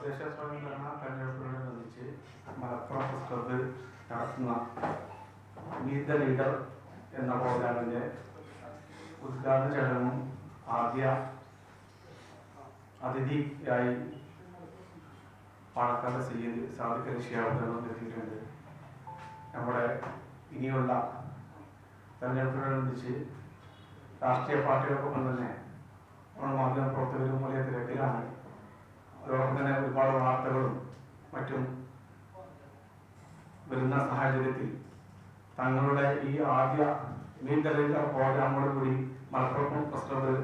തദ്ദേശ സ്വയംഭരണ തെരഞ്ഞെടുപ്പിനോടനുബന്ധിച്ച് Malappuram press club നടത്തുന്ന മീറ്റ് ദ ലീഡർ എന്ന പ്രോഗ്രാമിൻ്റെ ഉദ്ഘാടന ചടങ്ങും ആദ്യ അതിഥിയായി പാണക്കാട് സയ്യിദ് സാദിഖ് അലി ശിഹാബ് തങ്ങൾ എത്തിയിട്ടുണ്ട്. നമ്മുടെ ഇനിയുള്ള തെരഞ്ഞെടുപ്പിനോടനുബന്ധിച്ച് രാഷ്ട്രീയ പാർട്ടികൾക്കൊപ്പം തന്നെ നമ്മുടെ മാധ്യമ പ്രവർത്തകരും വലിയ തിരക്കിലാണ്. അതോടൊപ്പം തന്നെ ഒരുപാട് വാർത്തകളും മറ്റും വരുന്ന സാഹചര്യത്തിൽ തങ്ങളുടെ ഈ ആദ്യ മീറ്റ് ദ ലീഡർ പ്രോഗ്രാമോട് കൂടി മലപ്പുറം പ്രസ് ക്ലബ്ബ്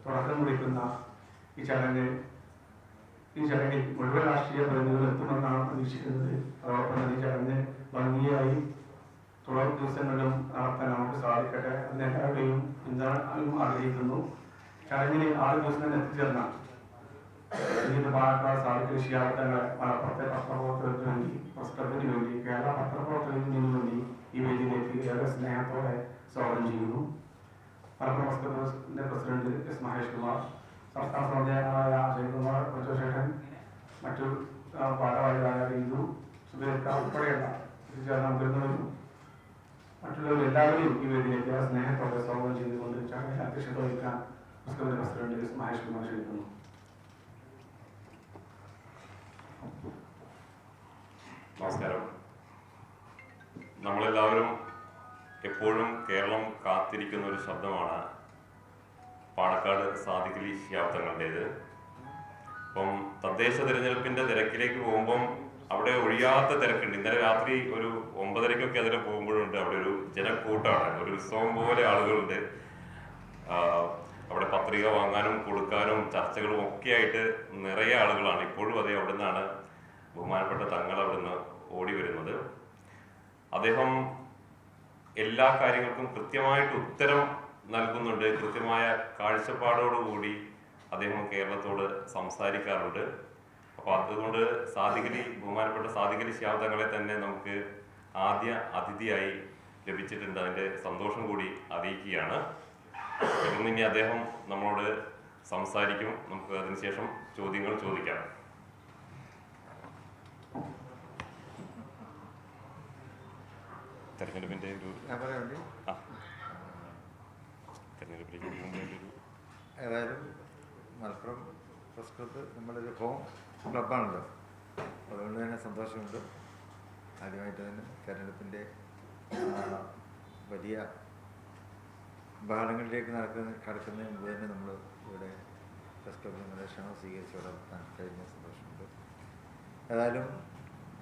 തുടക്കം കുറിക്കുന്ന ഈ ചടങ്ങിൽ മുഴുവൻ രാഷ്ട്രീയ പ്രതിനിധികൾ എത്തുമെന്നാണ് പ്രതീക്ഷിക്കുന്നത്. അതോടൊപ്പം തന്നെ ഈ ചടങ്ങ് ഭംഗിയായി തുടർ ദിവസങ്ങളിലും നടത്താൻ നമുക്ക് സാധിക്കട്ടെ. അതിനെല്ലാവരുടെയും പിന്തുണയും ആഗ്രഹിക്കുന്നു. ചടങ്ങിന് 6 ദിവസം തന്നെ എത്തിച്ചേർന്ന പാണക്കാട് സാദിഖ് അലി ശിഹാബ് തങ്ങളെ മലപ്പുറത്തെ പത്രപ്രവർത്തകർക്ക് വേണ്ടി പ്രസ് ക്ലബിന് വേണ്ടി കേരള പത്രപ്രവർത്തകർക്ക് വേണ്ടി ഈ വേദിയിലേക്ക് ഏറെ സ്നേഹത്തോടെ സ്വാഗതം ചെയ്യുന്നു. മലപ്പുറം പ്രസ് ക്ലബിന്റെ പ്രസിഡന്റ് എസ് മഹേഷ് കുമാർ, സംസ്ഥാന സമിതിയായ ജയകുമാർ പ്രജോഷേഖൻ, മറ്റു ഭാരവാഹികളായ ബിന്ദു സുബേർക്ക ഉൾപ്പെടെയുള്ള മുതിർന്നവരും മറ്റുള്ളവരും എല്ലാവരെയും ഈ വേദിയിലേക്ക് സ്നേഹത്തോടെ സ്വാഗതം ചെയ്തുകൊണ്ട് ചടങ്ങിൽ അധ്യക്ഷത വഹിക്കാൻ പ്രസ് ക്ലബിന്റെ പ്രസിഡന്റ് എസ് മഹേഷ് കുമാർ ക്ഷണിക്കുന്നു. നമസ്കാരം. നമ്മളെല്ലാവരും എപ്പോഴും കേരളം കാത്തിരിക്കുന്ന ഒരു ശബ്ദമാണ് പാണക്കാട് സാദിഖ് അലി ശിഹാബ് തങ്ങളുടേത്. അപ്പം തദ്ദേശ തിരഞ്ഞെടുപ്പിന്റെ തിരക്കിലേക്ക് പോകുമ്പം അവിടെ ഒഴിയാത്ത തിരക്കുണ്ട്. ഇന്നലെ രാത്രി ഒരു 9:30 അതിൽ പോകുമ്പോഴുണ്ട് അവിടെ ഒരു ജനക്കൂട്ടമാണ്, ഒരു ഉത്സവം പോലെ ആളുകളുണ്ട്. അവിടെ പത്രിക വാങ്ങാനും കൊടുക്കാനും ചർച്ചകളും ഒക്കെ ആയിട്ട് നിറയെ ആളുകളാണ്. ഇപ്പോഴും അതേ അവിടെ നിന്നാണ് ബഹുമാനപ്പെട്ട തങ്ങൾ അവിടുന്ന് ഓടി വരുന്നത്. അദ്ദേഹം എല്ലാ കാര്യങ്ങൾക്കും കൃത്യമായിട്ട് ഉത്തരം നൽകുന്നുണ്ട്. കൃത്യമായ കാഴ്ചപ്പാടോടുകൂടി അദ്ദേഹം കേരളത്തോട് സംസാരിക്കാറുണ്ട്. അപ്പോൾ അതുകൊണ്ട് ബഹുമാനപ്പെട്ട സാദിഖ് അലി ശിഹാബ് തങ്ങളെ തന്നെ നമുക്ക് ആദ്യ അതിഥിയായി ലഭിച്ചിട്ടുണ്ട്. അതിൻ്റെ സന്തോഷം കൂടി അറിയിക്കുകയാണ്. ഇനി അദ്ദേഹം നമ്മളോട് സംസാരിക്കും. നമുക്ക് അതിനുശേഷം ചോദ്യങ്ങൾ ചോദിക്കാം. തെരഞ്ഞെടുപ്പിൻ്റെ ഏതായാലും മലപ്പുറം പ്രസ് ക്ലബ്ബ് നമ്മളൊരു ഹോം ക്ലബ്ബാണല്ലോ, അതുകൊണ്ട് തന്നെ സന്തോഷമുണ്ട്. ആദ്യമായിട്ട് തന്നെ തെരഞ്ഞെടുപ്പിൻ്റെ വലിയ ബഹളങ്ങളിലേക്ക് കടക്കുന്നതിന് മുമ്പ് തന്നെ നമ്മൾ ഇവിടെ പ്രസ് ക്ലബ്ബിൽ നിങ്ങളുടെ ക്ഷണം സ്വീകരിച്ച് വളർത്താൻ കഴിഞ്ഞ സന്തോഷമുണ്ട്. ഏതായാലും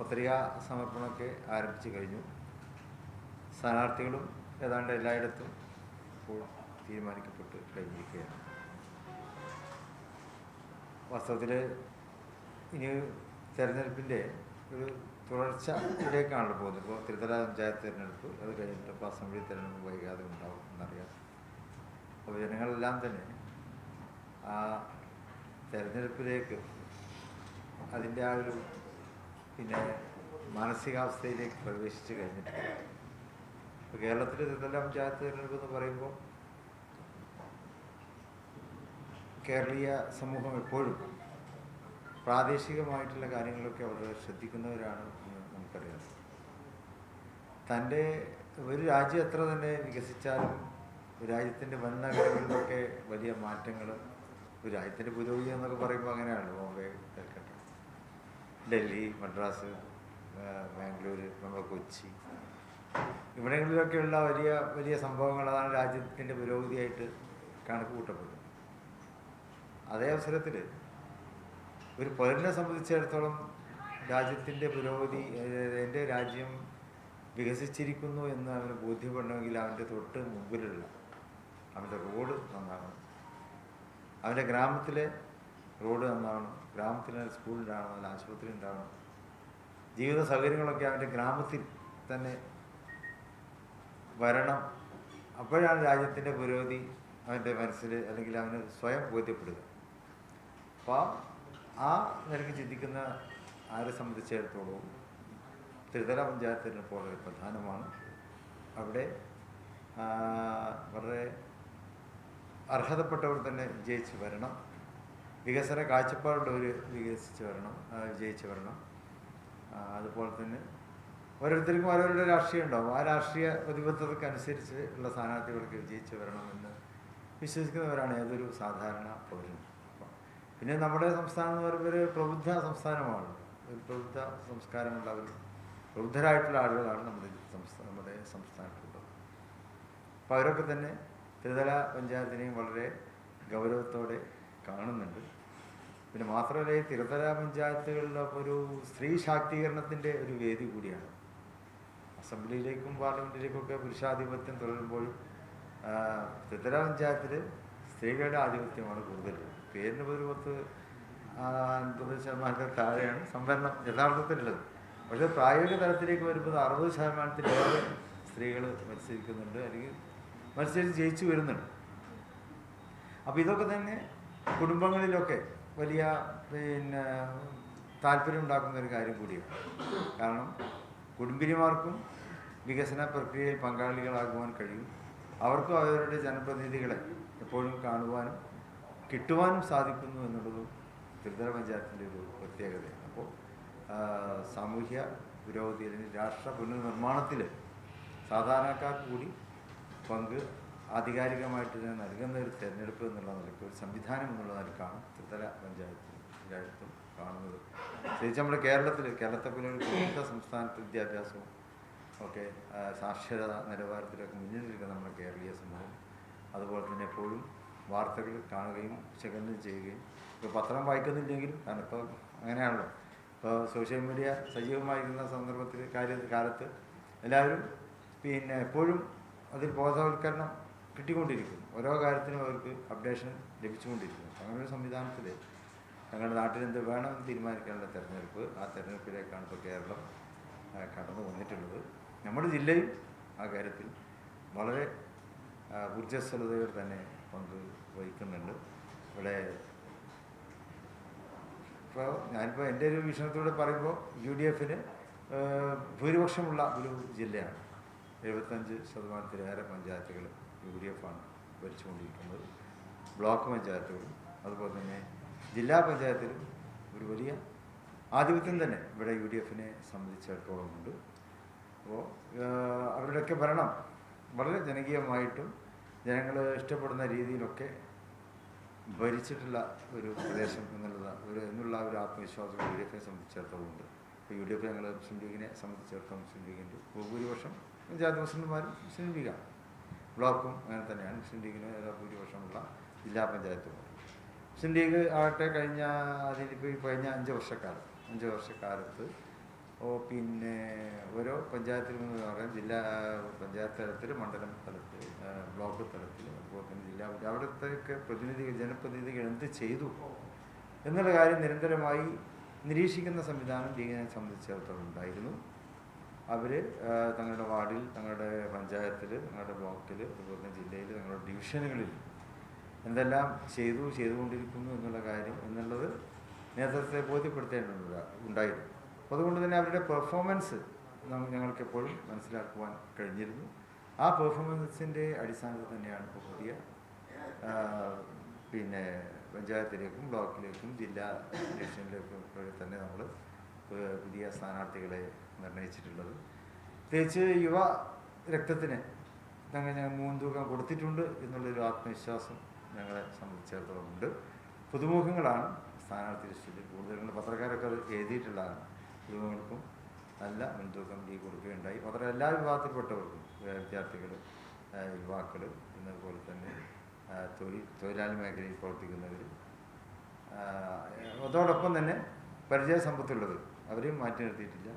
പത്രികാ സമർപ്പണമൊക്കെ ആരംഭിച്ചു കഴിഞ്ഞു. സ്ഥാനാർത്ഥികളും ഏതാണ്ട് എല്ലായിടത്തും ഇപ്പോൾ തീരുമാനിക്കപ്പെട്ട് കഴിഞ്ഞിരിക്കുകയാണ്. വാസ്തവത്തിൽ ഇനി തെരഞ്ഞെടുപ്പിൻ്റെ ഒരു തുടർച്ചയിലേക്കാണല്ലോ പോകുന്നത്. ഇപ്പോൾ ത്രിതല പഞ്ചായത്ത് തിരഞ്ഞെടുപ്പ്, അത് കഴിഞ്ഞിട്ട് ഇപ്പോൾ അസംബ്ലി തിരഞ്ഞെടുപ്പ് വൈകാതെ ഉണ്ടാവും എന്നറിയാം. അപ്പോൾ ജനങ്ങളെല്ലാം തന്നെ ആ തെരഞ്ഞെടുപ്പിലേക്ക് അതിൻ്റെ ആ ഒരു മാനസികാവസ്ഥയിലേക്ക് പ്രവേശിച്ച് കഴിഞ്ഞിട്ടില്ല. ഇപ്പോൾ കേരളത്തിൽ ത്രിതല പഞ്ചായത്ത് തിരഞ്ഞെടുപ്പ് എന്ന് പറയുമ്പോൾ കേരളീയ സമൂഹം എപ്പോഴും പ്രാദേശികമായിട്ടുള്ള കാര്യങ്ങളൊക്കെ വളരെ ശ്രദ്ധിക്കുന്നവരാണ് എന്ന് നമുക്കറിയാം. ഒരു രാജ്യം എത്ര തന്നെ വികസിച്ചാലും രാജ്യത്തിൻ്റെ വൻ നഗരങ്ങളിലൊക്കെ വലിയ മാറ്റങ്ങൾ, ഒരു രാജ്യത്തിൻ്റെ പുരോഗതി എന്നൊക്കെ പറയുമ്പോൾ അങ്ങനെയാണ്. ബോംബെ, കൽക്കട്ട, ഡൽഹി, മദ്രാസ്, ബാംഗ്ലൂർ, നമ്മുടെ കൊച്ചി, ഇവിടങ്ങളിലൊക്കെയുള്ള വലിയ വലിയ സംഭവങ്ങൾ, അതാണ് രാജ്യത്തിൻ്റെ പുരോഗതിയായിട്ട് കണക്ക് കൂട്ടപ്പെടുന്നത്. അതേ അവസരത്തിൽ ഒരു പൗരനെ സംബന്ധിച്ചിടത്തോളം രാജ്യത്തിൻ്റെ പുരോഗതി, എൻ്റെ രാജ്യം വികസിച്ചിരിക്കുന്നു എന്ന് അവന് ബോധ്യപ്പെടണമെങ്കിൽ അവൻ്റെ തൊട്ട് മുമ്പിലുള്ള അവൻ്റെ റോഡ് നന്നാകണം, അവൻ്റെ ഗ്രാമത്തിലെ റോഡ് നന്നാവണം, ഗ്രാമത്തിൽ സ്കൂൾ ഉണ്ടാവണം, നല്ല ആശുപത്രി ഉണ്ടാവണം, ജീവിത സൗകര്യങ്ങളൊക്കെ അവൻ്റെ ഗ്രാമത്തിൽ തന്നെ വരണം. അപ്പോഴാണ് രാജ്യത്തിൻ്റെ പുരോഗതി അവൻ്റെ മനസ്സിൽ അല്ലെങ്കിൽ അവന് സ്വയം ബോധ്യപ്പെടുക. അപ്പോൾ ആ നിലയ്ക്ക് ചിന്തിക്കുന്ന ആരെ സംബന്ധിച്ചിടത്തോളം ത്രിതല പഞ്ചായത്ത് തിരഞ്ഞെടുപ്പ് വളരെ പ്രധാനമാണ്. അവിടെ വളരെ അർഹതപ്പെട്ടവർ തന്നെ വിജയിച്ച് വരണം. വികസന കാഴ്ചപ്പാടുള്ളവർ വികസിച്ച് വരണം, വിജയിച്ച് വരണം. അതുപോലെ തന്നെ ഓരോരുത്തർക്കും ഓരോരുടെ രാഷ്ട്രീയം ഉണ്ടാവും. ആ രാഷ്ട്രീയ പ്രതിബദ്ധതയ്ക്കനുസരിച്ച് ഉള്ള സ്ഥാനാർത്ഥികൾക്ക് വിജയിച്ച് വരണമെന്ന് വിശ്വസിക്കുന്നവരാണ് ഏതൊരു സാധാരണ പൗരനും. പിന്നെ നമ്മുടെ സംസ്ഥാനം എന്ന് പറയുമ്പോൾ ഒരു പ്രബുദ്ധ സംസ്ഥാനമാണ്. ഒരു പ്രബുദ്ധ സംസ്കാരമുള്ള ഒരു പ്രബുദ്ധരായിട്ടുള്ള ആളുകളാണ് നമ്മുടെ സംസ്ഥാനത്തുള്ളത്. അപ്പോൾ അവരൊക്കെ തന്നെ ത്രിതല പഞ്ചായത്തിനെയും വളരെ ഗൗരവത്തോടെ കാണുന്നുണ്ട്. പിന്നെ മാത്രമല്ല, ഈ ത്രിതല പഞ്ചായത്തുകളിലൊക്കെ ഒരു സ്ത്രീ ശാക്തീകരണത്തിൻ്റെ ഒരു വേദി കൂടിയാണ്. അസംബ്ലിയിലേക്കും പാർലമെൻറ്റിലേക്കൊക്കെ പുരുഷാധിപത്യം തുടരുമ്പോഴും ത്രിതല പഞ്ചായത്തിൽ സ്ത്രീകളുടെ ആധിപത്യമാണ് കൂടുതൽ. പേരിന് ഒരു 50% താഴെയാണ് സംവരണം യഥാർത്ഥത്തിലുള്ളത്. പക്ഷേ പ്രായോഗിക തലത്തിലേക്ക് വരുമ്പോൾ 60%-ലേറെ സ്ത്രീകൾ മത്സരിക്കുന്നുണ്ട്, അല്ലെങ്കിൽ മത്സരിച്ച് ജയിച്ചു വരുന്നുണ്ട്. അപ്പോൾ ഇതൊക്കെ തന്നെ കുടുംബങ്ങളിലൊക്കെ വലിയ താല്പര്യം ഉണ്ടാക്കുന്ന ഒരു കാര്യം കൂടിയാണ്. കാരണം കുടുംബിനിമാർക്കും വികസന പ്രക്രിയയിൽ പങ്കാളികളാകുവാൻ കഴിയും. അവർക്കും അവരുടെ ജനപ്രതിനിധികളെ എപ്പോഴും കാണുവാനും കിട്ടുവാനും സാധിക്കുന്നു എന്നുള്ളതും ത്രിതല പഞ്ചായത്തിൻ്റെ ഒരു പ്രത്യേകതയാണ്. അപ്പോൾ സാമൂഹ്യ പുരോഗതി അല്ലെങ്കിൽ രാഷ്ട്ര പുനർനിർമ്മാണത്തിൽ സാധാരണക്കാർക്ക് കൂടി പങ്ക് ആധികാരികമായിട്ട് തന്നെ നൽകുന്ന ഒരു തിരഞ്ഞെടുപ്പ് എന്നുള്ള നിലയ്ക്ക്, ഒരു സംവിധാനം എന്നുള്ള നിലക്കാണ് ത്രിതല പഞ്ചായത്തും കാണുന്നത്. പ്രത്യേകിച്ച് നമ്മുടെ കേരളത്തെ പോലെ ഒരു വിവിധ സംസ്ഥാനത്ത് വിദ്യാഭ്യാസവും ഒക്കെ സാക്ഷരത നിലവാരത്തിലൊക്കെ മുന്നിൽ നിൽക്കുന്ന നമ്മുടെ കേരളീയ സമൂഹം അതുപോലെ തന്നെ എപ്പോഴും വാർത്തകൾ കാണുകയും വിശകലനം ചെയ്യുകയും, ഇപ്പോൾ പത്രം വായിക്കുന്നില്ലെങ്കിലും, കാരണം ഇപ്പോൾ അങ്ങനെയാണല്ലോ, ഇപ്പോൾ സോഷ്യൽ മീഡിയ സജീവമായിരിക്കുന്ന കാലത്ത് എല്ലാവരും എപ്പോഴും അതിൽ ബോധവൽക്കരണം കിട്ടിക്കൊണ്ടിരിക്കുന്നു. ഓരോ കാര്യത്തിനും അവർക്ക് അപ്ഡേഷൻ ലഭിച്ചുകൊണ്ടിരിക്കുന്നു. അങ്ങനെ ഒരു സംവിധാനത്തിൽ ഞങ്ങളുടെ നാട്ടിൽ എന്ത് വേണമെന്ന് തീരുമാനിക്കാനുള്ള തെരഞ്ഞെടുപ്പ്, ആ തെരഞ്ഞെടുപ്പിലേക്കാണ് ഇപ്പോൾ കേരളം കടന്നു വന്നിട്ടുള്ളത്. നമ്മുടെ ജില്ലയും ആ കാര്യത്തിൽ വളരെ ഊർജ്ജസ്വലതയോടെ തന്നെ പങ്ക് വഹിക്കുന്നുണ്ട്. ഇവിടെ ഇപ്പോൾ ഞാനിപ്പോൾ എൻ്റെ ഒരു വീക്ഷണത്തിലൂടെ പറയുമ്പോൾ UDF-ന് ഭൂരിപക്ഷമുള്ള ഒരു ജില്ലയാണ്. 75%-ലേറെ പഞ്ചായത്തുകൾ UDF-ആണ് ഭരിച്ചുകൊണ്ടിരിക്കുന്നത്. ബ്ലോക്ക് പഞ്ചായത്തുകളും അതുപോലെ തന്നെ ജില്ലാ പഞ്ചായത്തിലും ഒരു വലിയ ആധിപത്യം തന്നെ ഇവിടെ UDF-നെ സംബന്ധിച്ചിടത്തോളം ഉണ്ട്. അപ്പോൾ അവരുടെയൊക്കെ ഭരണം വളരെ ജനകീയമായിട്ടും ജനങ്ങൾ ഇഷ്ടപ്പെടുന്ന രീതിയിലൊക്കെ ഭരിച്ചിട്ടുള്ള ഒരു പ്രദേശം എന്നുള്ള ഒരു ആത്മവിശ്വാസം UDF-നെ സംബന്ധിച്ചിടത്തോളം ഉണ്ട്. ഇപ്പോൾ UDF ഞങ്ങൾ മുസ്ലിം ലീഗിനെ സംബന്ധിച്ചിടത്തോളം മുസ്ലിം ലീഗിൻ്റെ ഭൂരിപക്ഷം പഞ്ചായത്ത് പ്രസിഡന്റുമാരും മുസ്ലിം ലീഗാണ്. ബ്ലോക്കും അങ്ങനെ തന്നെയാണ്. മുസ്ലിം ലീഗിന് ഭൂരിപക്ഷമുള്ള ജില്ലാ പഞ്ചായത്തുകൾ. മുസ്ലിം ലീഗ് ആകട്ടെ കഴിഞ്ഞ 5 വർഷക്കാലത്ത് ഓരോ പഞ്ചായത്തിൽ നിന്ന് പറയാം, ജില്ലാ പഞ്ചായത്ത് തലത്തിൽ, മണ്ഡലം തലത്തിൽ, ബ്ലോക്ക് തലത്തിൽ, അതുപോലെ തന്നെ ജില്ലാ അവിടുത്തെയൊക്കെ ജനപ്രതിനിധികൾ എന്ത് ചെയ്തു എന്നുള്ള കാര്യം നിരന്തരമായി നിരീക്ഷിക്കുന്ന സംവിധാനം ലീഗിനെ സംബന്ധിച്ചിടത്തോളം ഉണ്ടായിരുന്നു. അവർ തങ്ങളുടെ വാർഡിൽ, തങ്ങളുടെ പഞ്ചായത്തിൽ, തങ്ങളുടെ ബ്ലോക്കിൽ, അതുപോലെ തന്നെ ജില്ലയിൽ, തങ്ങളുടെ ഡിവിഷനുകളിൽ എന്തെല്ലാം ചെയ്തുകൊണ്ടിരിക്കുന്നു എന്നുള്ള കാര്യം എന്നുള്ളത് നേതൃത്വത്തെ ബോധ്യപ്പെടുത്തേണ്ടതുണ്ടായിരുന്നു. അപ്പോൾ അതുകൊണ്ട് തന്നെ അവരുടെ പെർഫോമൻസ് ഞങ്ങൾക്കെപ്പോഴും മനസ്സിലാക്കുവാൻ കഴിഞ്ഞിരുന്നു. ആ പെർഫോമൻസിൻ്റെ അടിസ്ഥാനത്തിൽ തന്നെയാണ് ഇപ്പോൾ പുതിയ പഞ്ചായത്തിലേക്കും ബ്ലോക്കിലേക്കും ജില്ലാ ഡിവിഷനിലേക്കും തന്നെ നമ്മൾ പുതിയ സ്ഥാനാർത്ഥികളെ നിർണയിച്ചിട്ടുള്ളത്. പ്രത്യേകിച്ച് യുവ രക്തത്തിന് ഞങ്ങൾ മുൻതൂക്കം കൊടുത്തിട്ടുണ്ട് എന്നുള്ളൊരു ആത്മവിശ്വാസം ഞങ്ങളെ സംബന്ധിച്ചിടത്തോളം ഉണ്ട്. പുതുമുഖങ്ങളാണ് സ്ഥാനാർത്ഥി ലിസ്റ്റിൽ കൂടുതൽ. പത്രക്കാരൊക്കെ അത് എഴുതിയിട്ടുള്ളതാണ്. പുതുമുഖങ്ങൾക്കും നല്ല മുൻതൂക്കം ലീഗ് കൊടുക്കുകയുണ്ടായി. മാത്രമല്ല എല്ലാ വിഭാഗത്തിൽപ്പെട്ടവർക്കും, വിദ്യാർത്ഥികൾ, യുവാക്കൾ, എന്നതുപോലെ തന്നെ തൊഴിലാളി മേഖലയിൽ പ്രവർത്തിക്കുന്നവർ, അതോടൊപ്പം തന്നെ പരിചയസമ്പത്തുള്ളത് അവരെയും മാറ്റി നിർത്തിയിട്ടില്ല.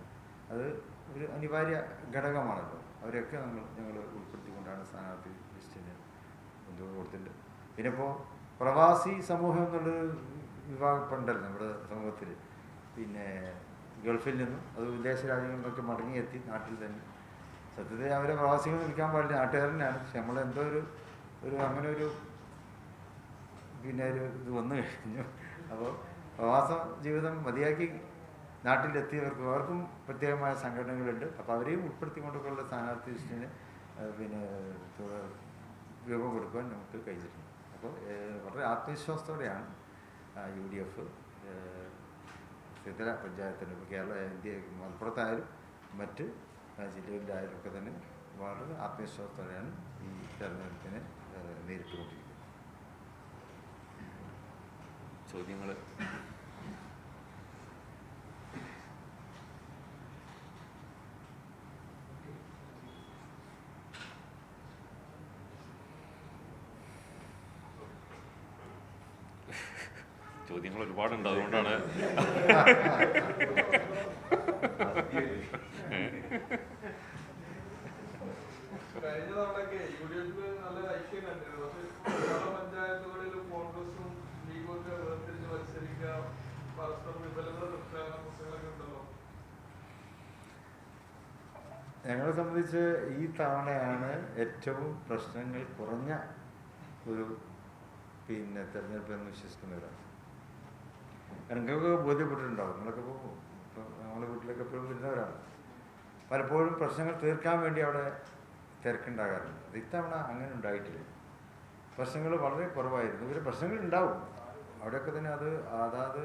അത് ഒരു അനിവാര്യ ഘടകമാണല്ലോ. അവരെയൊക്കെ ഞങ്ങൾ ഉൾപ്പെടുത്തിക്കൊണ്ടാണ് സ്ഥാനാർത്ഥി ലിസ്റ്റിന് മുൻതൂക്കം കൊടുത്തിട്ടുണ്ട്. പിന്നെ ഇപ്പോൾ പ്രവാസി സമൂഹം എന്നുള്ളൊരു വിഭാഗമുണ്ടല്ലോ നമ്മുടെ സമൂഹത്തിൽ. ഗൾഫിൽ നിന്നും അത് വിദേശ രാജ്യങ്ങളിൽ നിന്നൊക്കെ മടങ്ങിയെത്തി നാട്ടിൽ തന്നെ. സത്യത്തിൽ അവരെ പ്രവാസികൾ നിൽക്കാൻ പാടില്ല, നാട്ടുകാർ തന്നെയാണ്. പക്ഷെ നമ്മളെന്തോ അങ്ങനെ ഒരു ഇത് വന്നു കഴിഞ്ഞു. അപ്പോൾ പ്രവാസ ജീവിതം മതിയാക്കി നാട്ടിലെത്തിയവർക്ക് അവർക്കും പ്രത്യേകമായ സംഘടനകളുണ്ട്. അപ്പോൾ അവരെയും ഉൾപ്പെടുത്തിക്കൊണ്ടൊക്കെയുള്ള സ്ഥാനാർത്ഥി ലിസ്റ്റിന് രൂപം കൊടുക്കുവാൻ നമുക്ക് കഴിഞ്ഞിട്ടുണ്ട്. അപ്പോൾ വളരെ ആത്മവിശ്വാസത്തോടെയാണ് UDF ത്രിതല പഞ്ചായത്തിന് കേരള ഇന്ത്യ മലപ്പുറത്തായാലും മറ്റ് ജില്ലകളിലായാലും ഒക്കെ തന്നെ വളരെ ആത്മവിശ്വാസത്തോടെയാണ് ഈ തെരഞ്ഞെടുപ്പിനെ നേരിട്ടുകൊണ്ടിരിക്കുന്നത്. ചോദ്യങ്ങൾ ചോദ്യങ്ങൾ ഒരുപാടുണ്ട്, അതുകൊണ്ടാണ് കഴിഞ്ഞ തവണയൊക്കെ UDF നല്ല ഐക്യം കണ്ടിരുന്നു. പക്ഷെ പല പഞ്ചായത്തുകളിലും കോൺഗ്രസും ലീഗും ഒക്കെ വേർതിരിച്ച് മത്സരിക്കുക, പരസ്പരം വിഫലങ്ങൾ പ്രഖ്യാപന പുസ്തകങ്ങളൊക്കെ ഉണ്ടല്ലോ. ഞങ്ങളെ സംബന്ധിച്ച് ഈ തവണയാണ് ഏറ്റവും പ്രശ്നങ്ങൾ കുറഞ്ഞ ഒരു തെരഞ്ഞെടുപ്പ് എന്ന് വിശ്വസിക്കുന്നവരാണ്. നിങ്ങൾക്കൊക്കെ ബോധ്യപ്പെട്ടിട്ടുണ്ടാവും. നിങ്ങളൊക്കെ ഇപ്പോൾ നമ്മുടെ വീട്ടിലൊക്കെ എപ്പോഴും വരുന്നവരാണ്. പലപ്പോഴും പ്രശ്നങ്ങൾ തീർക്കാൻ വേണ്ടി അവിടെ തിരക്കുണ്ടാകാറുണ്ട്. ഇത്തവണ അങ്ങനെ ഉണ്ടായിട്ടില്ല. പ്രശ്നങ്ങൾ വളരെ കുറവായിരുന്നു. ഇവർ പ്രശ്നങ്ങൾ ഉണ്ടാവും, അവിടെയൊക്കെ തന്നെ അത് അതാത്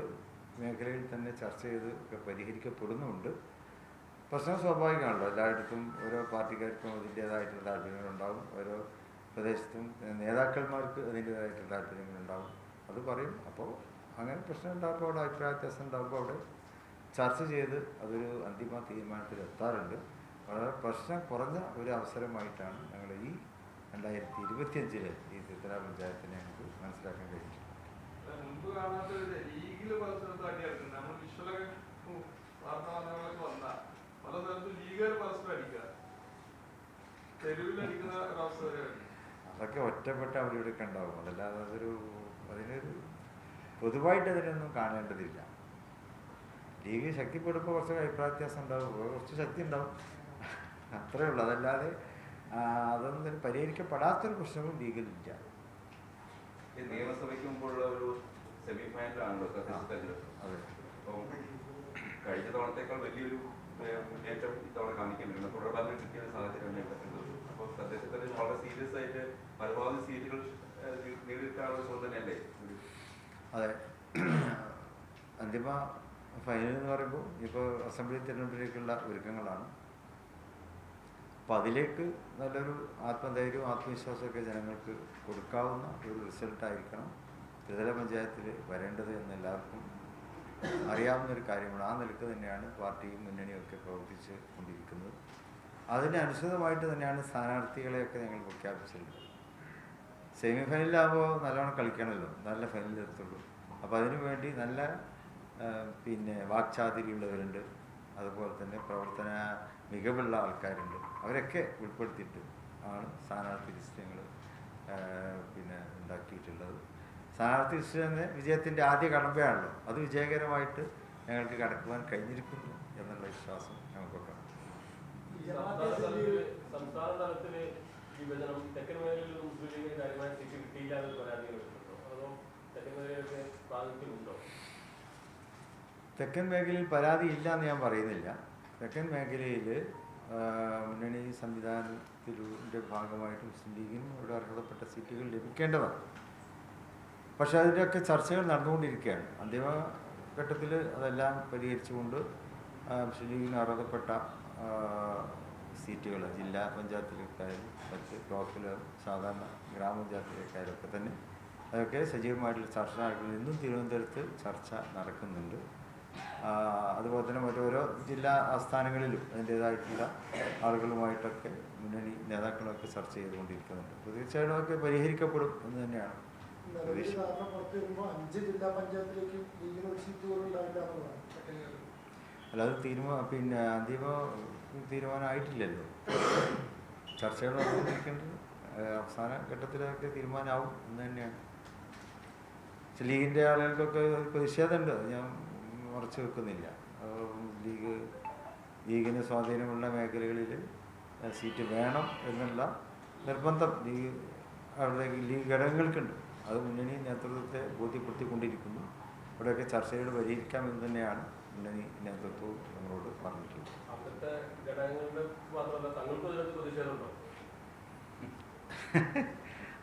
മേഖലയിൽ തന്നെ ചർച്ച ചെയ്ത് ഒക്കെ പരിഹരിക്കപ്പെടുന്നുമുണ്ട്. പ്രശ്നം സ്വാഭാവികമാണല്ലോ. എല്ലായിടത്തും ഓരോ പാർട്ടിക്കാർക്കും അതിൻ്റേതായിട്ടുള്ള താല്പര്യങ്ങളുണ്ടാവും, ഓരോ പ്രദേശത്തും നേതാക്കന്മാർക്ക് അതിൻ്റേതായിട്ടുള്ള താല്പര്യങ്ങളുണ്ടാവും. അത് പറയും. അപ്പോൾ അങ്ങനെ പ്രശ്നം ഉണ്ടാകുമ്പോൾ അവിടെ അഭിപ്രായ വ്യത്യാസം ഉണ്ടാകുമ്പോൾ അവിടെ ചർച്ച ചെയ്ത് അതൊരു അന്തിമ തീരുമാനത്തിൽ എത്താറുണ്ട്. വളരെ പ്രശ്നം കുറഞ്ഞ ഒരു അവസരമായിട്ടാണ് ഞങ്ങൾ ഈ 2025 ഈ ത്രിതല പഞ്ചായത്തിനെ നമുക്ക് മനസ്സിലാക്കാൻ കഴിഞ്ഞു. മുമ്പ് കാണാത്ത ലീഗിൽ പല സ്ഥലത്തും അടിയിറക്കുന്നുണ്ട്. നമ്മൾ വിഷ്വലൊക്കെ വാർത്താമാധ്യമങ്ങളൊക്കെ വന്നാൽ പല സ്ഥലത്തും ലീഗുകാർ പരസ്പരം അടിക്കുക, തെരുവിലടിക്കുന്ന ഒരവസ്ഥ വരെയാണ്. അതൊക്കെ ഒറ്റപ്പെട്ട അവരിവിടെയൊക്കെ ഉണ്ടാവും. അതല്ലാതെ അതിനൊരു പൊതുവായിട്ട് അതിനൊന്നും കാണേണ്ടതില്ല. ലീഗ് ശക്തിപ്പെടുമ്പോൾ കുറച്ച് അഭിപ്രായ വ്യത്യാസം ഉണ്ടാവും, കുറച്ച് ശക്തി ഉണ്ടാവും, അത്രേ ഉള്ളൂ. അതല്ലാതെ അതൊന്നും പരിഹരിക്കപ്പെടാത്തൊരു പ്രശ്നവും ലീഗിലില്ല. നിയമസഭയ്ക്ക് മുമ്പുള്ള ഒരു സെമി ഫൈനലാണല്ലോ തെരഞ്ഞെടുപ്പ്. അതെ. അപ്പം കഴിഞ്ഞ തവണത്തേക്കാൾ വലിയൊരു മുന്നേറ്റം ഇത്തവണ കാണിക്കാൻ പറ്റുന്നു. തുടർഭരണം കിട്ടിയ സാഹചര്യം. അപ്പോൾ തദ്ദേശത്തിൽ വളരെ സീരിയസ് ആയിട്ട് പരമാവധി സീറ്റുകൾ നേടിയെടുക്കാനുള്ള ശ്രമം തന്നെയല്ലേ? അതെ. അന്തിമ ഫൈനൽ എന്ന് പറയുമ്പോൾ ഇപ്പോൾ അസംബ്ലി തിരഞ്ഞെടുപ്പിലേക്കുള്ള ഒരുക്കങ്ങളാണ്. അപ്പോൾ അതിലേക്ക് നല്ലൊരു ആത്മധൈര്യവും ആത്മവിശ്വാസമൊക്കെ ജനങ്ങൾക്ക് കൊടുക്കാവുന്ന ഒരു റിസൾട്ടായിരിക്കണം ത്രിതല പഞ്ചായത്തിൽ വരേണ്ടത് എന്ന് എല്ലാവർക്കും അറിയാവുന്നൊരു കാര്യമാണ്. ആ നിലക്ക് തന്നെയാണ് പാർട്ടിയും മുന്നണിയും ഒക്കെ പ്രവർത്തിച്ച് കൊണ്ടിരിക്കുന്നത്. അതിനനുസൃതമായിട്ട് തന്നെയാണ് സ്ഥാനാർത്ഥികളെയൊക്കെ ഞങ്ങൾ പ്രഖ്യാപിച്ചിട്ടുള്ളത്. സെമി ഫൈനലിലാകുമ്പോൾ നല്ലോണം കളിക്കണമല്ലോ, നല്ല ഫൈനലിൽ എത്തുള്ളൂ. അപ്പോൾ അതിനു വേണ്ടി നല്ല വാക്ചാതുര്യമുള്ളവരുണ്ട്, അതുപോലെ തന്നെ പ്രവർത്തന മികവുള്ള ആൾക്കാരുണ്ട്. അവരൊക്കെ ഉൾപ്പെടുത്തിയിട്ട് ആണ് സ്ഥാനാർത്ഥി ലിസ്റ്റ് ഞങ്ങൾ ഉണ്ടാക്കിയിട്ടുള്ളത്. സ്ഥാനാർത്ഥി ലിസ്റ്റ് തന്നെ വിജയത്തിൻ്റെ ആദ്യ കടമ്പയാണല്ലോ. അത് വിജയകരമായിട്ട് ഞങ്ങൾക്ക് കടക്കുവാൻ കഴിഞ്ഞിരിക്കുന്നു എന്നുള്ള വിശ്വാസം ഞങ്ങൾക്കൊക്കെ. സംസ്ഥാന തലത്തിൽ വിഭജനം തെക്കൻ മേഖലയിൽ മുസ്ലിം ലീഗിന് കാര്യമായ സീറ്റ് കിട്ടിയില്ല എന്ന് പരാതികൾ വരുന്നുണ്ടോ, അതോ തെക്കൻ മേഖലയിലൊക്കെ പ്രാതിനിധ്യമുണ്ടോ? തെക്കൻ മേഖലയിൽ പരാതി ഇല്ല എന്ന് ഞാൻ പറയുന്നില്ല. തെക്കൻ മേഖലയിൽ മുന്നണി സംവിധാനത്തിൻ്റെ ഭാഗമായിട്ട് മുസ്ലിം ലീഗിനും ഇവിടെ അർഹതപ്പെട്ട സീറ്റുകൾ ലഭിക്കേണ്ടതാണ്. പക്ഷേ അതിൻ്റെയൊക്കെ ചർച്ചകൾ നടന്നുകൊണ്ടിരിക്കുകയാണ്. അന്തിമ ഘട്ടത്തിൽ അതെല്ലാം പരിഹരിച്ചുകൊണ്ട് മുസ്ലിം ലീഗിന് അർഹതപ്പെട്ട സീറ്റുകൾ ജില്ലാ പഞ്ചായത്തിലേക്കായാലും മറ്റ് ബ്ലോക്കിൽ സാധാരണ ഗ്രാമപഞ്ചായത്തിലേക്കായാലൊക്കെ തന്നെ അതൊക്കെ സജീവമായിട്ടുള്ള ചർച്ച നടക്കുന്നു. ഇന്നും തിരുവനന്തപുരത്ത് ചർച്ച നടക്കുന്നുണ്ട്. അതുപോലെ തന്നെ മറ്റോരോ ജില്ലാ ആസ്ഥാനങ്ങളിലും അതിൻ്റേതായിട്ടുള്ള ആളുകളുമായിട്ടൊക്കെ മുന്നണി നേതാക്കളൊക്കെ ചർച്ച ചെയ്തുകൊണ്ടിരിക്കുന്നുണ്ട്. തീർച്ചയായിട്ടും അതൊക്കെ പരിഹരിക്കപ്പെടും എന്ന് തന്നെയാണ് പ്രതീക്ഷ. അല്ലാതെ അന്തിമ തീരുമാനമായിട്ടില്ലല്ലോ. ചർച്ചകൾ നടന്നുകൊണ്ടിരിക്കേണ്ടത് അവസാന ഘട്ടത്തിലൊക്കെ തീരുമാനമാവും എന്ന് തന്നെയാണ്. ലീഗിൻ്റെ ആളുകൾക്കൊക്കെ പ്രതിഷേധമുണ്ട്, ഞാൻ ഉറച്ചു വെക്കുന്നില്ല. ലീഗിന് സ്വാധീനമുള്ള മേഖലകളിൽ സീറ്റ് വേണം എന്നുള്ള നിർബന്ധം ലീഗ് ഘടകങ്ങൾക്കുണ്ട്. അത് മുന്നണി നേതൃത്വത്തെ ബോധ്യപ്പെടുത്തിക്കൊണ്ടിരിക്കുന്നു. അവിടെയൊക്കെ ചർച്ചയോട് പരിഹരിക്കാമെന്ന് തന്നെയാണ് മുന്നണി നേതൃത്വവും നമ്മളോട് പറഞ്ഞിട്ടുള്ളത്.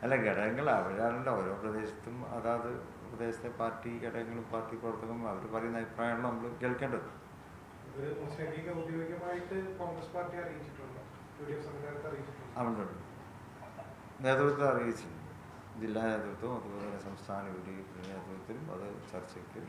അല്ല, ഘടകങ്ങൾ അവരാണല്ലോ ഓരോ പ്രദേശത്തും അതാത് പ്രദേശത്തെ പാർട്ടി ഘടകങ്ങളും പാർട്ടി പ്രവർത്തകരും അവർ പറയുന്ന അഭിപ്രായമാണ് നമ്മൾ കേൾക്കേണ്ടത്. ഔദ്യോഗികമായിട്ട് കോൺഗ്രസ് പാർട്ടി അറിയിച്ചിട്ടുണ്ടോ? UDF സംഘടനത്തെ അറിയിച്ചിട്ടുണ്ടോ? ഉണ്ട്. നേതൃത്വത്തെ അറിയിച്ചിട്ടുണ്ട്. ജില്ലാ നേതൃത്വം അതുപോലെ തന്നെ സംസ്ഥാന UDF നേതൃത്വത്തിലും അത് ചർച്ചയ്ക്ക്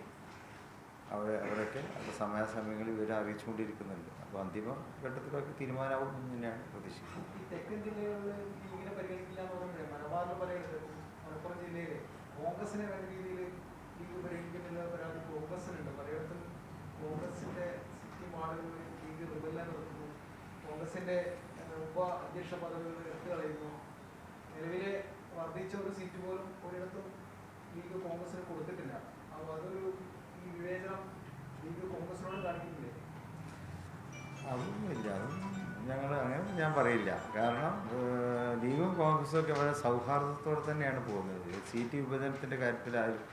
അവരൊക്കെ അത് സമയാസമയങ്ങളിൽ ഇവരെ അറിയിച്ചുകൊണ്ടിരിക്കുന്നുണ്ട്. അപ്പോൾ അന്തിമ ഘട്ടത്തിലൊക്കെ തീരുമാനമാവും എന്ന് തന്നെയാണ് പ്രതീക്ഷിക്കുന്നത്. തെക്കൻ ജില്ലകളിൽ ലീഗിനെ പരിഗണിക്കില്ല എന്ന് പറയുന്നത് മലബാറിൽ പറയുന്നത് മലപ്പുറം ജില്ലയിൽ കോൺഗ്രസിനെ വേണ്ട രീതിയിൽ ലീഗ് പരിഗണിക്കുന്നില്ല പരാതി കോൺഗ്രസിനുണ്ട്. പലയിടത്തും കോൺഗ്രസിന്റെ സിറ്റിംഗ് വാർഡുകളിൽ ലീഗ് റിബെല്ലൻ നടത്തുന്നു. കോൺഗ്രസിന്റെ ഉപ അധ്യക്ഷ പദവികൾ എടുത്തു കളയുന്നു. നിലവിലെ വർദ്ധിച്ച ഒരു സീറ്റ് പോലും ഒരിടത്തും ലീഗ് കോൺഗ്രസിന് കൊടുത്തിട്ടില്ല. അപ്പോൾ അതൊരു ഈ വിവേചനം ലീഗ് കോൺഗ്രസിനോട് കാണിക്കുന്നില്ലേ? അതൊന്നുമില്ല, അതൊന്നും അങ്ങനെ ഞാൻ പറയില്ല. കാരണം ലീഗും കോൺഗ്രസും ഒക്കെ വളരെ സൗഹാർദ്ദത്തോടെ തന്നെയാണ് പോകുന്നത്. സീറ്റ് വിഭജനത്തിൻ്റെ കാര്യത്തിലായാലും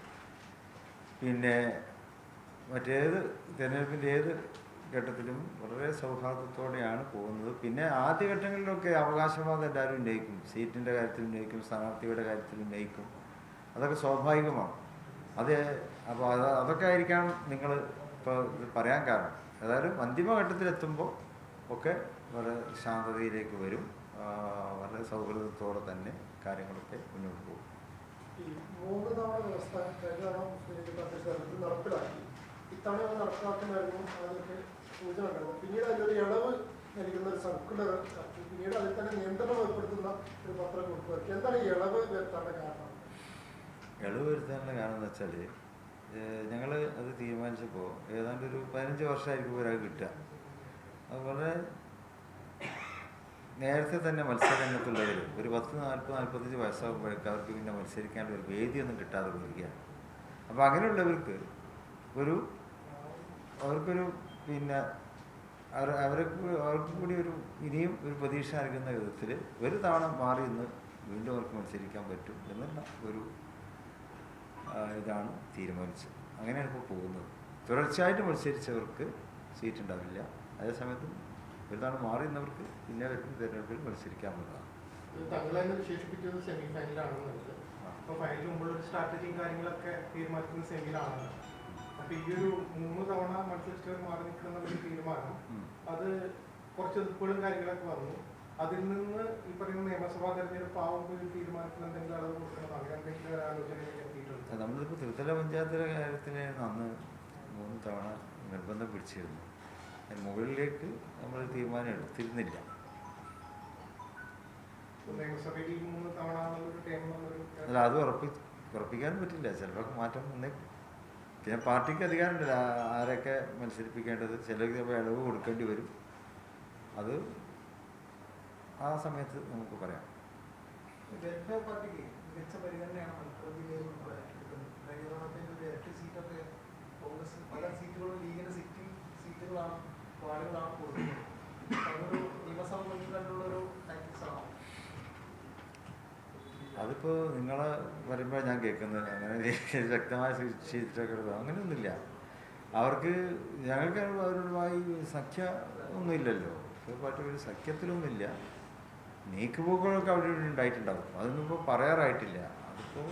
പിന്നെ മറ്റേത് തിരഞ്ഞെടുപ്പിൻ്റെ ഏത് ഘട്ടത്തിലും വളരെ സൗഹാർദ്ദത്തോടെയാണ് പോകുന്നത്. പിന്നെ ആദ്യഘട്ടങ്ങളിലൊക്കെ അവകാശവാദം എല്ലാവരും ഉന്നയിക്കും. സീറ്റിൻ്റെ കാര്യത്തിൽ ഉന്നയിക്കും, സ്ഥാനാർത്ഥിയുടെ കാര്യത്തിൽ ഉന്നയിക്കും. അതൊക്കെ സ്വാഭാവികമാണ്. അപ്പോൾ അതൊക്കെ ആയിരിക്കാം നിങ്ങൾ ഇപ്പോൾ പറയാൻ കാരണം. ഏതായാലും അന്തിമഘട്ടത്തിലെത്തുമ്പോൾ ഒക്കെ വളരെ ശാന്തതയിലേക്ക് വരും. വളരെ സൗഹൃദത്തോടെ തന്നെ കാര്യങ്ങളൊക്കെ മുന്നോട്ട് പോകും. ഈ 3 തവണ വ്യവസ്ഥ കഴിഞ്ഞ തവണ മുസ്ലിം ലീഗ് തദ്ദേശ നടപ്പിലാക്കി. ഇത്തവണ അത് നടപ്പിലാക്കുമായിരുന്നു, അതിനൊക്കെ സൂചന ഉണ്ടായിരുന്നു. പിന്നീട് അതിലൊരു ഇളവ് നൽകുന്ന ഒരു സർക്കുലർ ഇറക്കി. പിന്നീട് അതിൽ തന്നെ നിയന്ത്രണം ഏർപ്പെടുത്തുന്ന ഒരു പത്രം കൊടുത്തു. എന്താണ് ഈ ഇളവ് വരുത്താനുള്ള കാരണം? ഇളവ് വരുത്താനുള്ള കാരണം എന്ന് വെച്ചാൽ ഞങ്ങൾ അത് തീരുമാനിച്ചപ്പോൾ ഏതാണ്ട് ഒരു 15 വർഷമായിരിക്കും ഒരാൾ കിട്ടുക. അതുപോലെ നേരത്തെ തന്നെ മത്സരരംഗത്തുള്ളവർ ഒരു 40-45 വയസ്സാകുമ്പോഴേക്ക് അവർക്ക് പിന്നെ മത്സരിക്കാനുള്ള ഒരു വേദിയൊന്നും കിട്ടാതെ വരികയാണ്. അപ്പോൾ അങ്ങനെയുള്ളവർക്ക് അവർക്കൊരു പിന്നെ അവർക്ക് കൂടി ഇനിയും ഒരു പ്രതീക്ഷ നൽകുന്ന വിധത്തിൽ ഒരു തവണ മാറി നിന്ന് വീണ്ടും അവർക്ക് മത്സരിക്കാൻ പറ്റും എന്നുള്ള ഒരു ഇതാണ് തീരുമാനിച്ചത്. അങ്ങനെയാണ് ഇപ്പോൾ പോകുന്നത്. തുടർച്ചയായിട്ട് മത്സരിച്ചവർക്ക് സീറ്റ് ഉണ്ടാവില്ല. അതേസമയത്ത് ഒരു തവണ മാറി നിന്നവർക്ക് പിന്നെ അവർക്ക് തിരഞ്ഞെടുപ്പിൽ മത്സരിക്കാവുന്നതാണ്. തങ്ങളെ വിശേഷിപ്പിച്ചത് സെമി ഫൈനലാണെന്നുള്ളത്. അപ്പോൾ ഫൈനലിൽ മുമ്പുള്ള സ്ട്രാറ്റജിയും കാര്യങ്ങളൊക്കെ തീരുമാനിക്കുന്ന സെമിയിലാണല്ലോ. അപ്പോൾ ഈ ഒരു 3 തവണ മത്സരിച്ചവർ മാറി നിൽക്കുന്ന ഒരു തീരുമാനം അത് കുറച്ച് എതിർപ്പുകളും കാര്യങ്ങളൊക്കെ വന്നു. അതിൽ നിന്ന് ഈ പറയുന്ന നിയമസഭാ തെരഞ്ഞെടുപ്പ് ആവുമ്പോൾ ഒരു തീരുമാനത്തിൽ എന്തെങ്കിലും അളവ് കൊടുക്കണം, അങ്ങനെ എന്തെങ്കിലും ഒരു ആലോചനയിലേക്ക് എത്തിയിട്ടുണ്ട്? നമ്മളിപ്പോൾ ത്രിതല പഞ്ചായത്തിലെ കാര്യത്തിൽ അന്ന് 3 തവണ നിർബന്ധം പിടിച്ചിരുന്നു. അതിന് മുകളിലേക്ക് നമ്മൾ തീരുമാനം എടുത്തിരുന്നില്ല. നിയമസഭയിൽ 3 തവണ അല്ല, അത് ഉറപ്പിക്കാൻ പറ്റില്ല. ചിലപ്പോൾ മാറ്റം വന്നേക്കും. പിന്നെ പാർട്ടിക്ക് അധികാരമുണ്ടല്ലോ ആരൊക്കെ മത്സരിപ്പിക്കേണ്ടത്. ചിലർക്ക് ചിലപ്പോൾ ഇളവ് കൊടുക്കേണ്ടി വരും. അത് ആ സമയത്ത് നമുക്ക് പറയാം. വെൽഫെയർ പാർട്ടിക്ക് മികച്ച പരിഗണനയാണ് മലപ്പുറം ജില്ലയിൽ കഴിഞ്ഞ തവണത്തെ ഒരു ഇരട്ടി സീറ്റൊക്കെ കോൺഗ്രസ് പല സീറ്റുകളും ലീഗിന്റെ സീറ്റുകളാണ് വാർഡുകളാണ് കൊടുക്കുന്നത്. അതൊരു നിയമസഭ മുൻകണ്ടുള്ളൊരു ടാക്ടിക്സ് ആണോ? അതിപ്പോൾ നിങ്ങളെ പറയുമ്പോൾ ഞാൻ കേൾക്കുന്നത് അങ്ങനെ ശക്തമായ ചെയ്തിട്ടൊക്കെ അങ്ങനെയൊന്നുമില്ല. അവർക്ക് ഞങ്ങൾക്ക് അവരുമായി സഖ്യ ഒന്നുമില്ലല്ലോ. പാർട്ടി ഒരു സഖ്യത്തിലൊന്നുമില്ല. നീക്കുപോക്കുകളൊക്കെ അവിടെ ഉണ്ടായിട്ടുണ്ടാവും. അതൊന്നും ഇപ്പോൾ പറയാറായിട്ടില്ല. അതിപ്പോൾ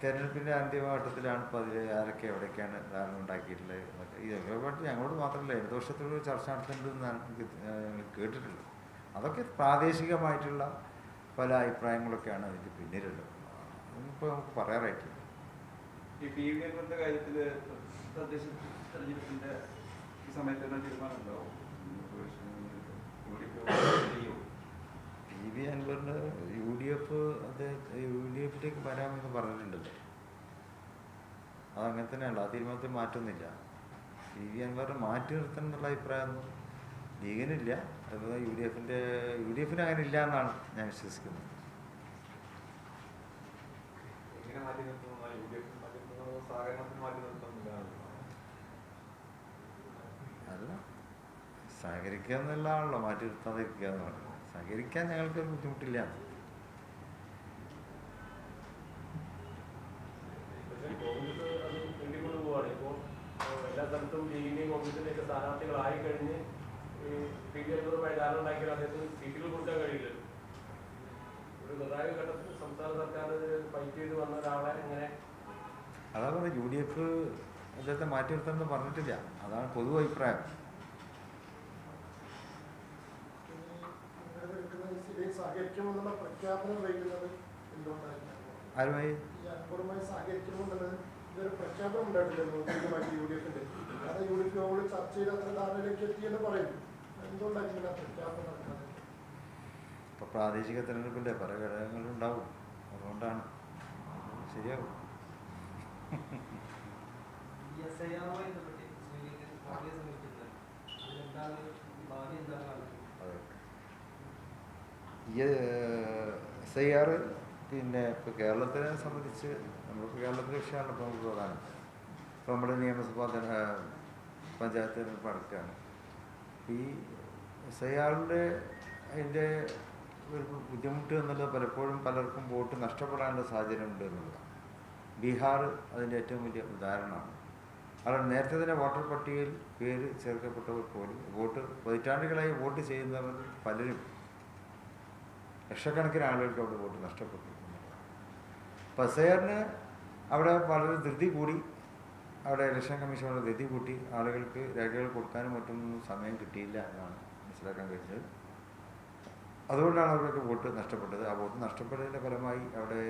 തിരഞ്ഞെടുപ്പിൻ്റെ അന്തിമഘട്ടത്തിലാണ് ഇപ്പോൾ അതിൽ ആരൊക്കെ എവിടെയൊക്കെയാണ് ധാരണ ഉണ്ടാക്കിയിട്ടുള്ളത് എന്നൊക്കെ. ഈ പാർട്ടി ഞങ്ങളോട് മാത്രമല്ല ഇടതുപക്ഷത്തോട് ചർച്ച നടത്തേണ്ടതെന്നാണ് ഞങ്ങൾ കേട്ടിട്ടുള്ളത്. അതൊക്കെ പ്രാദേശികമായിട്ടുള്ള പല അഭിപ്രായങ്ങളൊക്കെയാണ് അതിൻ്റെ പിന്നിലുള്ളത്. അതൊന്നിപ്പോൾ നമുക്ക് പറയാറായിട്ടില്ല. ഈ PVNന്റെ കാര്യത്തിൽ തദ്ദേശ തെരഞ്ഞെടുപ്പിന്റെ ഈ സമയത്ത് തന്നെ തീരുമാനം ഉണ്ടാവും? PV അൻവറിന് UDF വരാമെന്ന് പറഞ്ഞിട്ടുണ്ടല്ലോ. അതങ്ങനെ തന്നെയുണ്ട്. ആ തീരുമാനത്തിൽ മാറ്റമൊന്നുമില്ല. PV അൻവറിനെ മാറ്റി നിർത്തണം എന്നുള്ള അഭിപ്രായമൊന്നും ലീഗിനില്ല. അതുപോലെ UDFന് അങ്ങനെ ഇല്ല എന്നാണ് ഞാൻ വിശ്വസിക്കുന്നത്. അല്ല, സഹകരിക്കുക എന്നുള്ളതാണല്ലോ മാറ്റി നിർത്താതിരിക്കുക എന്ന് പറയുന്നത്. സഹകരിക്കാൻ ഞങ്ങൾക്ക് ബുദ്ധിമുട്ടില്ല. എല്ലാ സ്ഥലത്തും ലീഗിന്റെയും കോൺഗ്രസിന്റെയൊക്കെ സ്ഥാനാർത്ഥികളായി കഴിഞ്ഞ് ധാരണ ഉണ്ടാക്കിയാൽ അദ്ദേഹത്തിന് സീറ്റുകൾ കൊടുക്കാൻ കഴിയില്ലല്ലോ. ഒരു നിർണായക ഘട്ടത്തിൽ സംസ്ഥാന സർക്കാർ ഫൈറ്റ് ചെയ്ത് വന്ന ഒരാളെ ഇങ്ങനെ അതാ പറഞ്ഞത് UDF അദ്ദേഹത്തെ മാറ്റി നിർത്തണമെന്ന് പറഞ്ഞിട്ടില്ല. അതാണ് പൊതു അഭിപ്രായം. ആരുമായി ഇപ്പൊ പ്രാദേശിക തെരഞ്ഞെടുപ്പിന്റെ പല ഘടകങ്ങളുണ്ടാവും, അതുകൊണ്ടാണ് ശരിയാവും. SIR പിന്നെ ഇപ്പോൾ കേരളത്തിനെ സംബന്ധിച്ച് നമ്മളിപ്പോൾ കേരളത്തിലെ വിഷയമാണ് ഇപ്പോൾ നമുക്ക് പ്രധാനം. ഇപ്പോൾ നമ്മുടെ നിയമസഭാ പഞ്ചായത്ത് തെരഞ്ഞെടുപ്പ് നടക്കുകയാണ്. ഈ SIRന്റെ അതിൻ്റെ ഒരു ബുദ്ധിമുട്ട് എന്നുള്ളത് പലപ്പോഴും പലർക്കും വോട്ട് നഷ്ടപ്പെടാനുള്ള സാഹചര്യം ഉണ്ട് എന്നുള്ളതാണ്. ബീഹാർ അതിൻ്റെ ഏറ്റവും വലിയ ഉദാഹരണമാണ്. അവിടെ നേരത്തെ തന്നെ വോട്ടർ പട്ടികയിൽ പേര് ചേർക്കപ്പെട്ടവർ പോലും പതിറ്റാണ്ടുകളായി വോട്ട് ചെയ്യുന്നവർ പലരും ലക്ഷക്കണക്കിന് ആളുകൾക്ക് അവിടെ വോട്ട് നഷ്ടപ്പെട്ടു. അപ്പോൾ SIRന് അവിടെ വളരെ ധൃതി കൂടി, അവിടെ ഇലക്ഷൻ കമ്മീഷനോട് ധൃതി കൂട്ടി ആളുകൾക്ക് രേഖകൾ കൊടുക്കാനും മറ്റൊന്നും സമയം കിട്ടിയില്ല എന്നാണ് മനസ്സിലാക്കാൻ കഴിഞ്ഞത്. അതുകൊണ്ടാണ് അവർക്ക് വോട്ട് നഷ്ടപ്പെട്ടത്. ആ വോട്ട് നഷ്ടപ്പെട്ടതിൻ്റെ ഫലമായി അവിടെ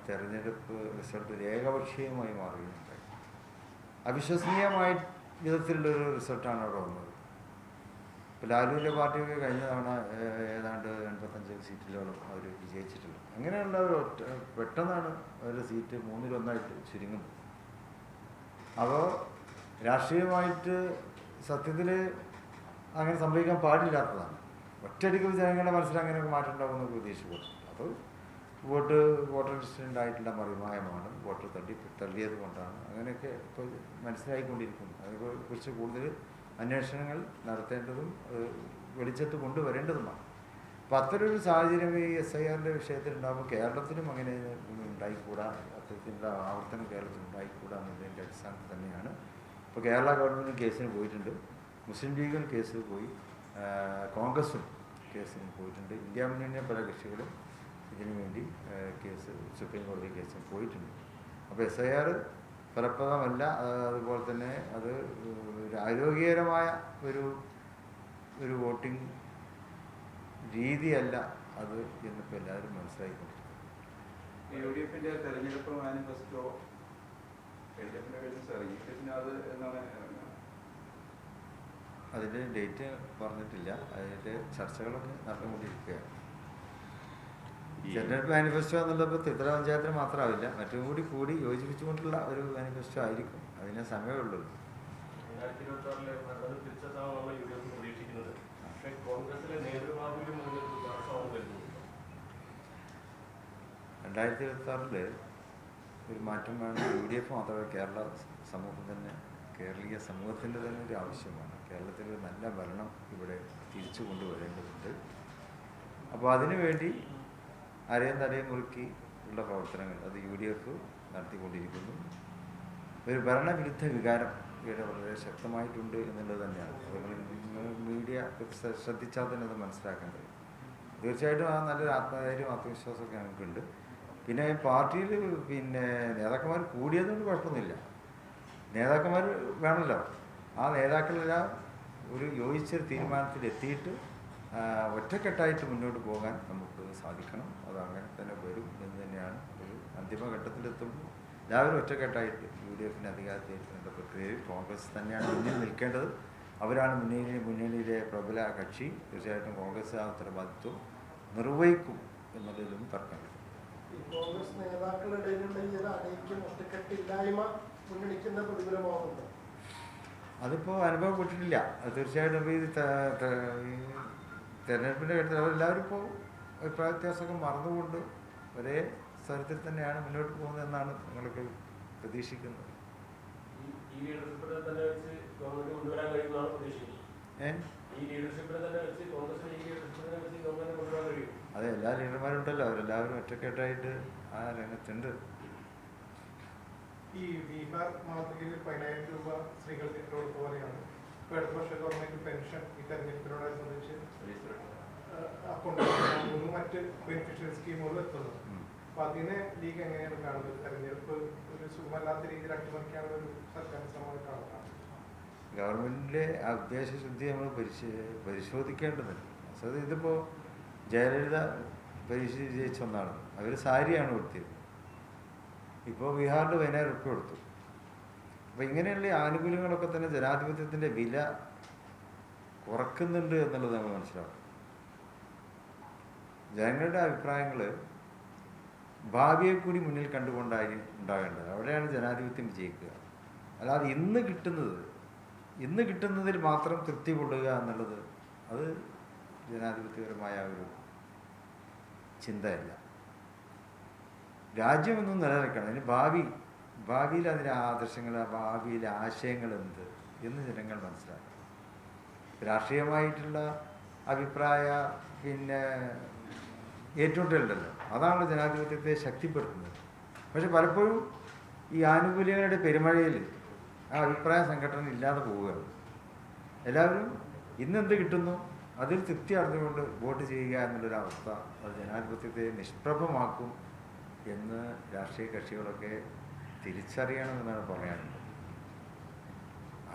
തെരഞ്ഞെടുപ്പ് റിസൾട്ട് ഏകപക്ഷീയമായി മാറുകയുണ്ടായി. അവിശ്വസനീയമായ വിധത്തിലുള്ളൊരു റിസൾട്ടാണ് അവിടെ വന്നത്. ഇപ്പോൾ ലാലുവിൻ്റെ പാർട്ടിയൊക്കെ കഴിഞ്ഞ തവണ ഏതാണ്ട് 85 സീറ്റിലോളം അവർ വിജയിച്ചിട്ടുള്ളത്. അങ്ങനെയുള്ള പെട്ടെന്നാണ് അവരുടെ സീറ്റ് 3-1 ചുരുങ്ങുന്നത്. അപ്പോൾ രാഷ്ട്രീയമായിട്ട് സത്യത്തിൽ അങ്ങനെ സംഭവിക്കാൻ പാടില്ലാത്തതാണ്. ഒറ്റയടിക്ക് ജനങ്ങളുടെ മനസ്സിൽ അങ്ങനെ മാറ്റമുണ്ടാകുമെന്ന് പ്രതീക്ഷിക്കുന്നു. അപ്പോൾ വോട്ടർ ലിസ്റ്റിൽ ഉണ്ടായിട്ടുള്ള മറിമായമാണ്, വോട്ടർ തള്ളിയത് കൊണ്ടാണ് അങ്ങനെയൊക്കെ ഇപ്പോൾ മനസ്സിലായിക്കൊണ്ടിരിക്കുന്നു. അതിനെക്കുറിച്ച് കൂടുതൽ അന്വേഷണങ്ങൾ നടത്തേണ്ടതും വെളിച്ചത്ത് കൊണ്ടുവരേണ്ടതുമാണ്. അപ്പം അത്തരമൊരു സാഹചര്യം ഈ SIRന്റെ വിഷയത്തിൽ ഉണ്ടാകുമ്പോൾ കേരളത്തിലും അങ്ങനെ ഉണ്ടായിക്കൂടാ, അത്തരത്തിലുള്ള ആവർത്തനം കേരളത്തിൽ ഉണ്ടായിക്കൂടാ എന്നതിൻ്റെ അടിസ്ഥാനത്തിൽ തന്നെയാണ് ഇപ്പോൾ കേരള ഗവൺമെൻറ് കേസിന് പോയിട്ടുണ്ട്, മുസ്ലിം ലീഗും കേസിൽ പോയി, കോൺഗ്രസും കേസിന് പോയിട്ടുണ്ട്, ഇന്ത്യ മുന്നണിയെ പല കക്ഷികളും ഇതിനു വേണ്ടി കേസ് സുപ്രീം കോടതി കേസിന് പോയിട്ടുണ്ട്. അപ്പോൾ SIR ഫലപ്രദമല്ല, അതുപോലെ തന്നെ അത് ഒരു ആരോഗ്യകരമായ ഒരു വോട്ടിംഗ് രീതിയല്ല അത് എന്നിപ്പോൾ എല്ലാവരും മനസ്സിലാക്കിക്കൊണ്ടിരിക്കുന്നു. UDFന്റെ തെരഞ്ഞെടുപ്പ് മാനിഫെസ്റ്റോ അതിൻ്റെ ഡേറ്റ് പറഞ്ഞിട്ടില്ല, അതിൻ്റെ ചർച്ചകളൊക്കെ നടന്നുകൊണ്ടിരിക്കുകയാണ്. തെരഞ്ഞെടുപ്പ് മാനിഫെസ്റ്റോ എന്നുള്ളത് ത്രിതല പഞ്ചായത്തിന് മാത്രമാവില്ല, മറ്റും കൂടി യോജിപ്പിച്ചുകൊണ്ടുള്ള ഒരു മാനിഫെസ്റ്റോ ആയിരിക്കും. അതിന് സമയമുള്ളൂ. 2026 ഒരു മാറ്റം വേണം. UDF മാത്രമേ കേരള സമൂഹം തന്നെ, കേരളീയ സമൂഹത്തിൻ്റെ തന്നെ ഒരു ആവശ്യമാണ്. കേരളത്തിൽ ഒരു നല്ല ഭരണം ഇവിടെ തിരിച്ചു കൊണ്ടുവരേണ്ടതുണ്ട്. അപ്പോൾ അതിനുവേണ്ടി അരയും തടയും മുറുക്കി ഉള്ള പ്രവർത്തനങ്ങൾ അത് UDF നടത്തിക്കൊണ്ടിരിക്കുന്നു. ഒരു ഭരണവിരുദ്ധ വികാരം ഇവിടെ വളരെ ശക്തമായിട്ടുണ്ട് എന്നുള്ളത് തന്നെയാണ്. മീഡിയ ശ്രദ്ധിച്ചാൽ തന്നെ അത് മനസ്സിലാക്കേണ്ടത്. തീർച്ചയായിട്ടും ആ നല്ലൊരു ആത്മവിശ്വാസമൊക്കെ നമുക്കുണ്ട്. പിന്നെ പാർട്ടിയിൽ നേതാക്കന്മാർ കൂടിയതുകൊണ്ട് കുഴപ്പമൊന്നുമില്ല. നേതാക്കന്മാർ വേണമല്ലോ. ആ നേതാക്കളെല്ലാം ഒരു യോജിച്ചൊരു തീരുമാനത്തിലെത്തിയിട്ട് ഒറ്റക്കെട്ടായിട്ട് മുന്നോട്ട് പോകാൻ നമുക്ക് സാധിക്കണം. അത് അങ്ങനെ തന്നെ വരും എന്ന് തന്നെയാണ് ഒരു അന്തിമഘട്ടത്തിലെത്തുമ്പോൾ എല്ലാവരും ഒറ്റക്കെട്ടായിട്ട് UDFന്റെ അധികാരത്തിലേക്കുള്ള പ്രക്രിയയിൽ കോൺഗ്രസ് തന്നെയാണ് മുന്നിൽ നിൽക്കേണ്ടത്. അവരാണ് മുന്നണിയിലെ പ്രബല കക്ഷി. തീർച്ചയായിട്ടും കോൺഗ്രസ് ആ ഉത്തരവാദിത്വം നിർവഹിക്കും എന്നുള്ളതിലും തർക്കമില്ല. കോൺഗ്രസ് നേതാക്കളുടെ ഒറ്റക്കെട്ടില്ലായ്മ മുന്നണിക്കുന്ന പ്രതികൂലമാവുന്നുണ്ട്. അതിപ്പോൾ അനുഭവപ്പെട്ടിട്ടില്ല. അത് തീർച്ചയായിട്ടും ഈ തെരഞ്ഞെടുപ്പിൻ്റെ കാര്യത്തിൽ അവരെല്ലാവരും ഇപ്പോൾ അഭിപ്രായ വ്യത്യാസമൊക്കെ മറന്നുകൊണ്ട് ഒരേ സ്ഥലത്തിൽ തന്നെയാണ് മുന്നോട്ട് പോകുന്നതെന്നാണ് ഞങ്ങൾക്ക് പ്രതീക്ഷിക്കുന്നത്. അതെ, എല്ലാ ലീഡർമാരുണ്ടല്ലോ, അവരെല്ലാവരും ഒറ്റക്കെട്ടായിട്ട് ആ രംഗത്തുണ്ട്. ഈ ബീഹാർ മാതൃകയിൽ 10,000 രൂപ സ്ത്രീകൾക്ക് പോലെയാണ് ഇപ്പോൾ ഇടതുപക്ഷ ഗവൺമെന്റ് പെൻഷൻ ഈ തെരഞ്ഞെടുപ്പിനോടനുബന്ധിച്ച് അക്കൗണ്ടിൽ മറ്റ് ബെനിഫിഷ്യറി സ്കീമുകളും എത്തുന്നത്. അപ്പൊ അതിനെ ലീഗ് എങ്ങനെയാണ് കാണുന്നത്? തെരഞ്ഞെടുപ്പ് ഒരു സുഖമല്ലാത്ത രീതിയിൽ അട്ടിമറിക്കാനുള്ള ഒരു സർക്കാർ ശ്രമമായിട്ടാണ് കാണുന്നത്. ഗവൺമെൻറ്റിൻ്റെ ആ ഉദ്ദേശശുദ്ധി നമ്മൾ പരിശോധിക്കേണ്ടതുണ്ട്. അത് ഇതിപ്പോൾ ജയലളിത പരീക്ഷ ജയിച്ച ഒന്നാണ്. അവർ സാരിയാണ് കൊടുത്തിരുന്നത്. ഇപ്പോൾ ബീഹാറിൽ 10,000 ഉറുപ്പിക കൊടുത്തു. അപ്പോൾ ഇങ്ങനെയുള്ള ആനുകൂല്യങ്ങളൊക്കെ തന്നെ ജനാധിപത്യത്തിൻ്റെ വില കുറക്കുന്നുണ്ട് എന്നുള്ളത് നമ്മൾ മനസ്സിലാക്കും. ജനങ്ങളുടെ അഭിപ്രായങ്ങൾ ഭാവിയെ കൂടി മുന്നിൽ കണ്ടുകൊണ്ടായി ഉണ്ടാകേണ്ടത്. അവിടെയാണ് ജനാധിപത്യം വിജയിക്കുക. അല്ലാതെ ഇന്ന് കിട്ടുന്നതിൽ മാത്രം തൃപ്തി കൊള്ളുക എന്നുള്ളത് അത് ജനാധിപത്യപരമായ ഒരു ചിന്തയല്ല. രാജ്യമൊന്നും നിലനിൽക്കണം. അതിന് ഭാവിയിൽ അതിൻ്റെ ആദർശങ്ങൾ, ഭാവിയിലെ ആശയങ്ങൾ എന്ത് എന്ന് ജനങ്ങൾ മനസ്സിലാക്കണം. രാഷ്ട്രീയമായിട്ടുള്ള അഭിപ്രായ ഏറ്റുമുട്ടലുണ്ടല്ലോ, അതാണ് ജനാധിപത്യത്തെ ശക്തിപ്പെടുത്തുന്നത്. പക്ഷെ പലപ്പോഴും ഈ ആനുകൂല്യങ്ങളുടെ പെരുമഴയിൽ ആ അഭിപ്രായ സംഘടന ഇല്ലാതെ പോവുകയാണ്. എല്ലാവരും ഇന്നെന്ത് കിട്ടുന്നു അതിൽ തൃപ്തി അറിഞ്ഞുകൊണ്ട് വോട്ട് ചെയ്യുക എന്നുള്ളൊരവസ്ഥ അത് ജനാധിപത്യത്തെ നിഷ്പ്രഭമാക്കും എന്ന് രാഷ്ട്രീയ കക്ഷികളൊക്കെ തിരിച്ചറിയണമെന്നാണ് പറയാനുള്ളത്.